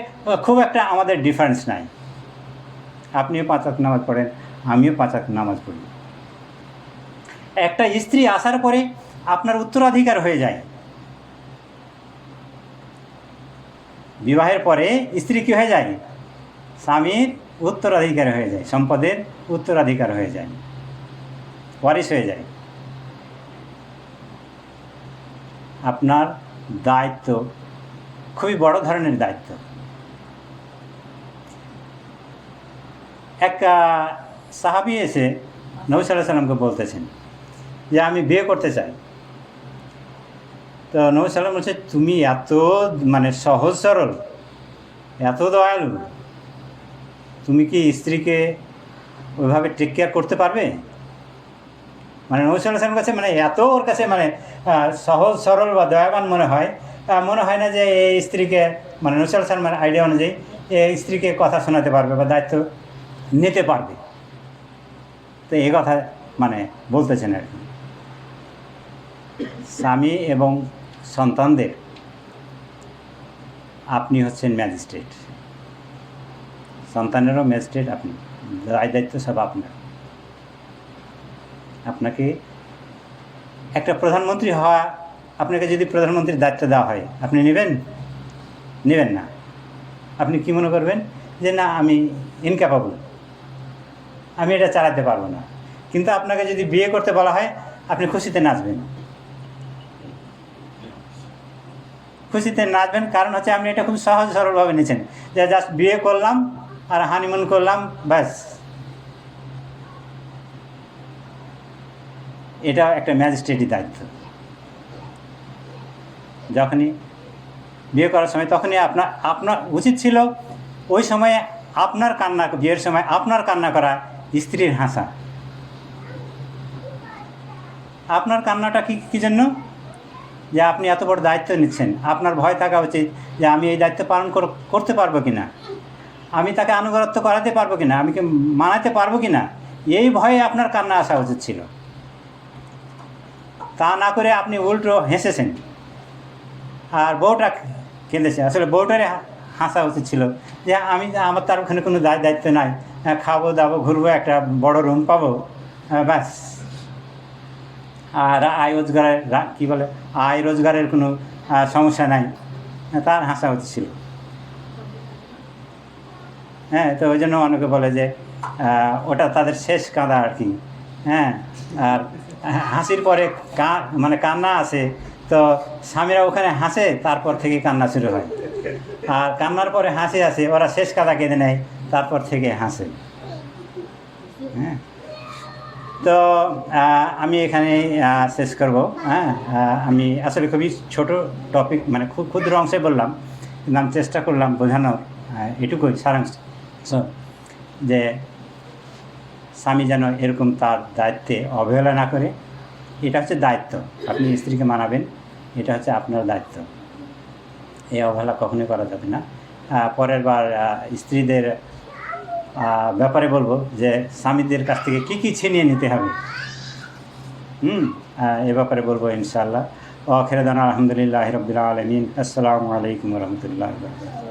খুব একটা আমাদের ডিফারেন্স নাই। আপনিও 5 ওয়াক্ত নামাজ পড়েন, আমিও 5 ওয়াক্ত নামাজ পড়ি। একটা স্ত্রী আসার পরে আপনার উত্তরাধিকার হয়ে যায়। বিবাহের পরে স্ত্রী কী হয়ে যায়? স্বামীর উত্তরাধিকার হয়ে যায়, সম্পদের উত্তরাধিকার হয়ে যায়, ওয়ারিশ হয়ে যায়। আপনার দায়িত্ব খুবই বড় ধরনের দায়িত্ব। এক সাহাবী এসে নবী সাল্লাল্লাহু আলাইহি সাল্লামকে বলতেছেন যে আমি বিয়ে করতে চাই। তো নবী সাল্লাম বলছে, তুমি এত মানে সহজ সরল, এত দয়ালু, তুমি কি স্ত্রীকে ওইভাবে টেক কেয়ার করতে পারবে? মানে নবী সাল্লাল্লাহু আলাইহি সাল্লামের কাছে মানে এত ওর কাছে মানে সহজ সরল বা দয়াবান মনে হয় না যে এই স্ত্রীকে, মানে নবী সাল্লাল্লাহু আলাইহি সাল্লামের আইডিয়া অনুযায়ী এই স্ত্রীকে কথা শোনাতে পারবে বা দায়িত্ব নিতে পারবে। তো এই কথা মানে বলতেছেন আর কি। স্বামী এবং সন্তানদের আপনি হচ্ছেন ম্যাজিস্ট্রেট, সন্তানেরও ম্যাজিস্ট্রেট আপনি, দায়িত্ব সব আপনার। আপনাকে একটা প্রধানমন্ত্রী হওয়া, আপনাকে যদি প্রধানমন্ত্রীর দায়িত্ব দেওয়া হয় আপনি নেবেন? নেবেন না। আপনি কি মনে করবেন যে না আমি ইনক্যাপাবল, আমি এটা চালাতে পারবো না। কিন্তু আপনাকে যদি বিয়ে করতে বলা হয় আপনি খুশিতে নাচবেন, খুশিতে নাচবেন। কারণ হচ্ছে আপনি এটা খুব সহজ সরলভাবে নিয়েছেন যে জাস্ট বিয়ে করলাম আর হানিমুন করলাম, ব্যাস। এটা একটা ম্যাজিস্ট্রেটের দায়িত্ব। যখনই বিয়ে করার সময় তখনই আপনার উচিত ছিল ওই সময়ে আপনার কান্না, বিয়ের সময় আপনার কান্না করা, স্ত্রীর হাসা। আপনার কান্নাটা কী জন্য? যে আপনি এত বড় দায়িত্ব নিচ্ছেন, আপনার ভয় থাকা উচিত যে আমি এই দায়িত্ব পালন করতে পারবো কি না, আমি তাকে আনুগত্য করাতে পারবো কি না, আমি কি মানাতে পারবো কি না, এই ভয়ে আপনার কান্না আসা উচিত ছিল। তা না করে আপনি উল্টো হেসেছেন আর বউটা কেঁদেছে। আসলে বউটারে হাসা উচিত ছিল যে আমার তার ওখানে কোনো দায়িত্ব নাই, খাবো দাবো, ঘুরবো, একটা বড় রুম পাবো, ব্যাস। আর আয় রোজগারের কোনো সমস্যা নাই, তার হাসা উচিত ছিল। হ্যাঁ, তো ওই জন্য অনেকে বলে যে ওটা তাদের শেষ কাঁদা আর কি। হ্যাঁ, আর হাসির পরে মানে কান্না আসে, তো স্বামীরা ওখানে হাসে, তারপর থেকে কান্না শুরু হয়। আর কান্নার পরে হাসি আসে, ওরা শেষ কাঁদা কেঁদে নেয়, তারপর থেকে হাসে। হ্যাঁ, তো আমি এখানে শেষ করব। হ্যাঁ, আমি আসলে খুবই ছোট টপিক, মানে খুব ক্ষুদ্র অংশে বললাম, কিন্তু আমি চেষ্টা করলাম বোঝানোর এটুকুই সারাংশ, যে স্বামী যেন এরকম তার দায়িত্বে অবহেলা না করে। এটা হচ্ছে দায়িত্ব, আপনি স্ত্রীকে মানাবেন, এটা হচ্ছে আপনার দায়িত্ব, এই অবহেলা কখনোই করা যাবে না। পরের বার স্ত্রীদের ব্যাপারে বলবো যে স্বামীদের কাছ থেকে কী কী ছিনিয়ে নিতে হবে, এ ব্যাপারে বলবো ইনশাআল্লাহ। আখির দাওয়ানা আলহামদুলিল্লাহি রাব্বিল আলামিন। আসসালামু আলাইকুম ওয়া রাহমাতুল্লাহি ওয়া বারাকাতুহু।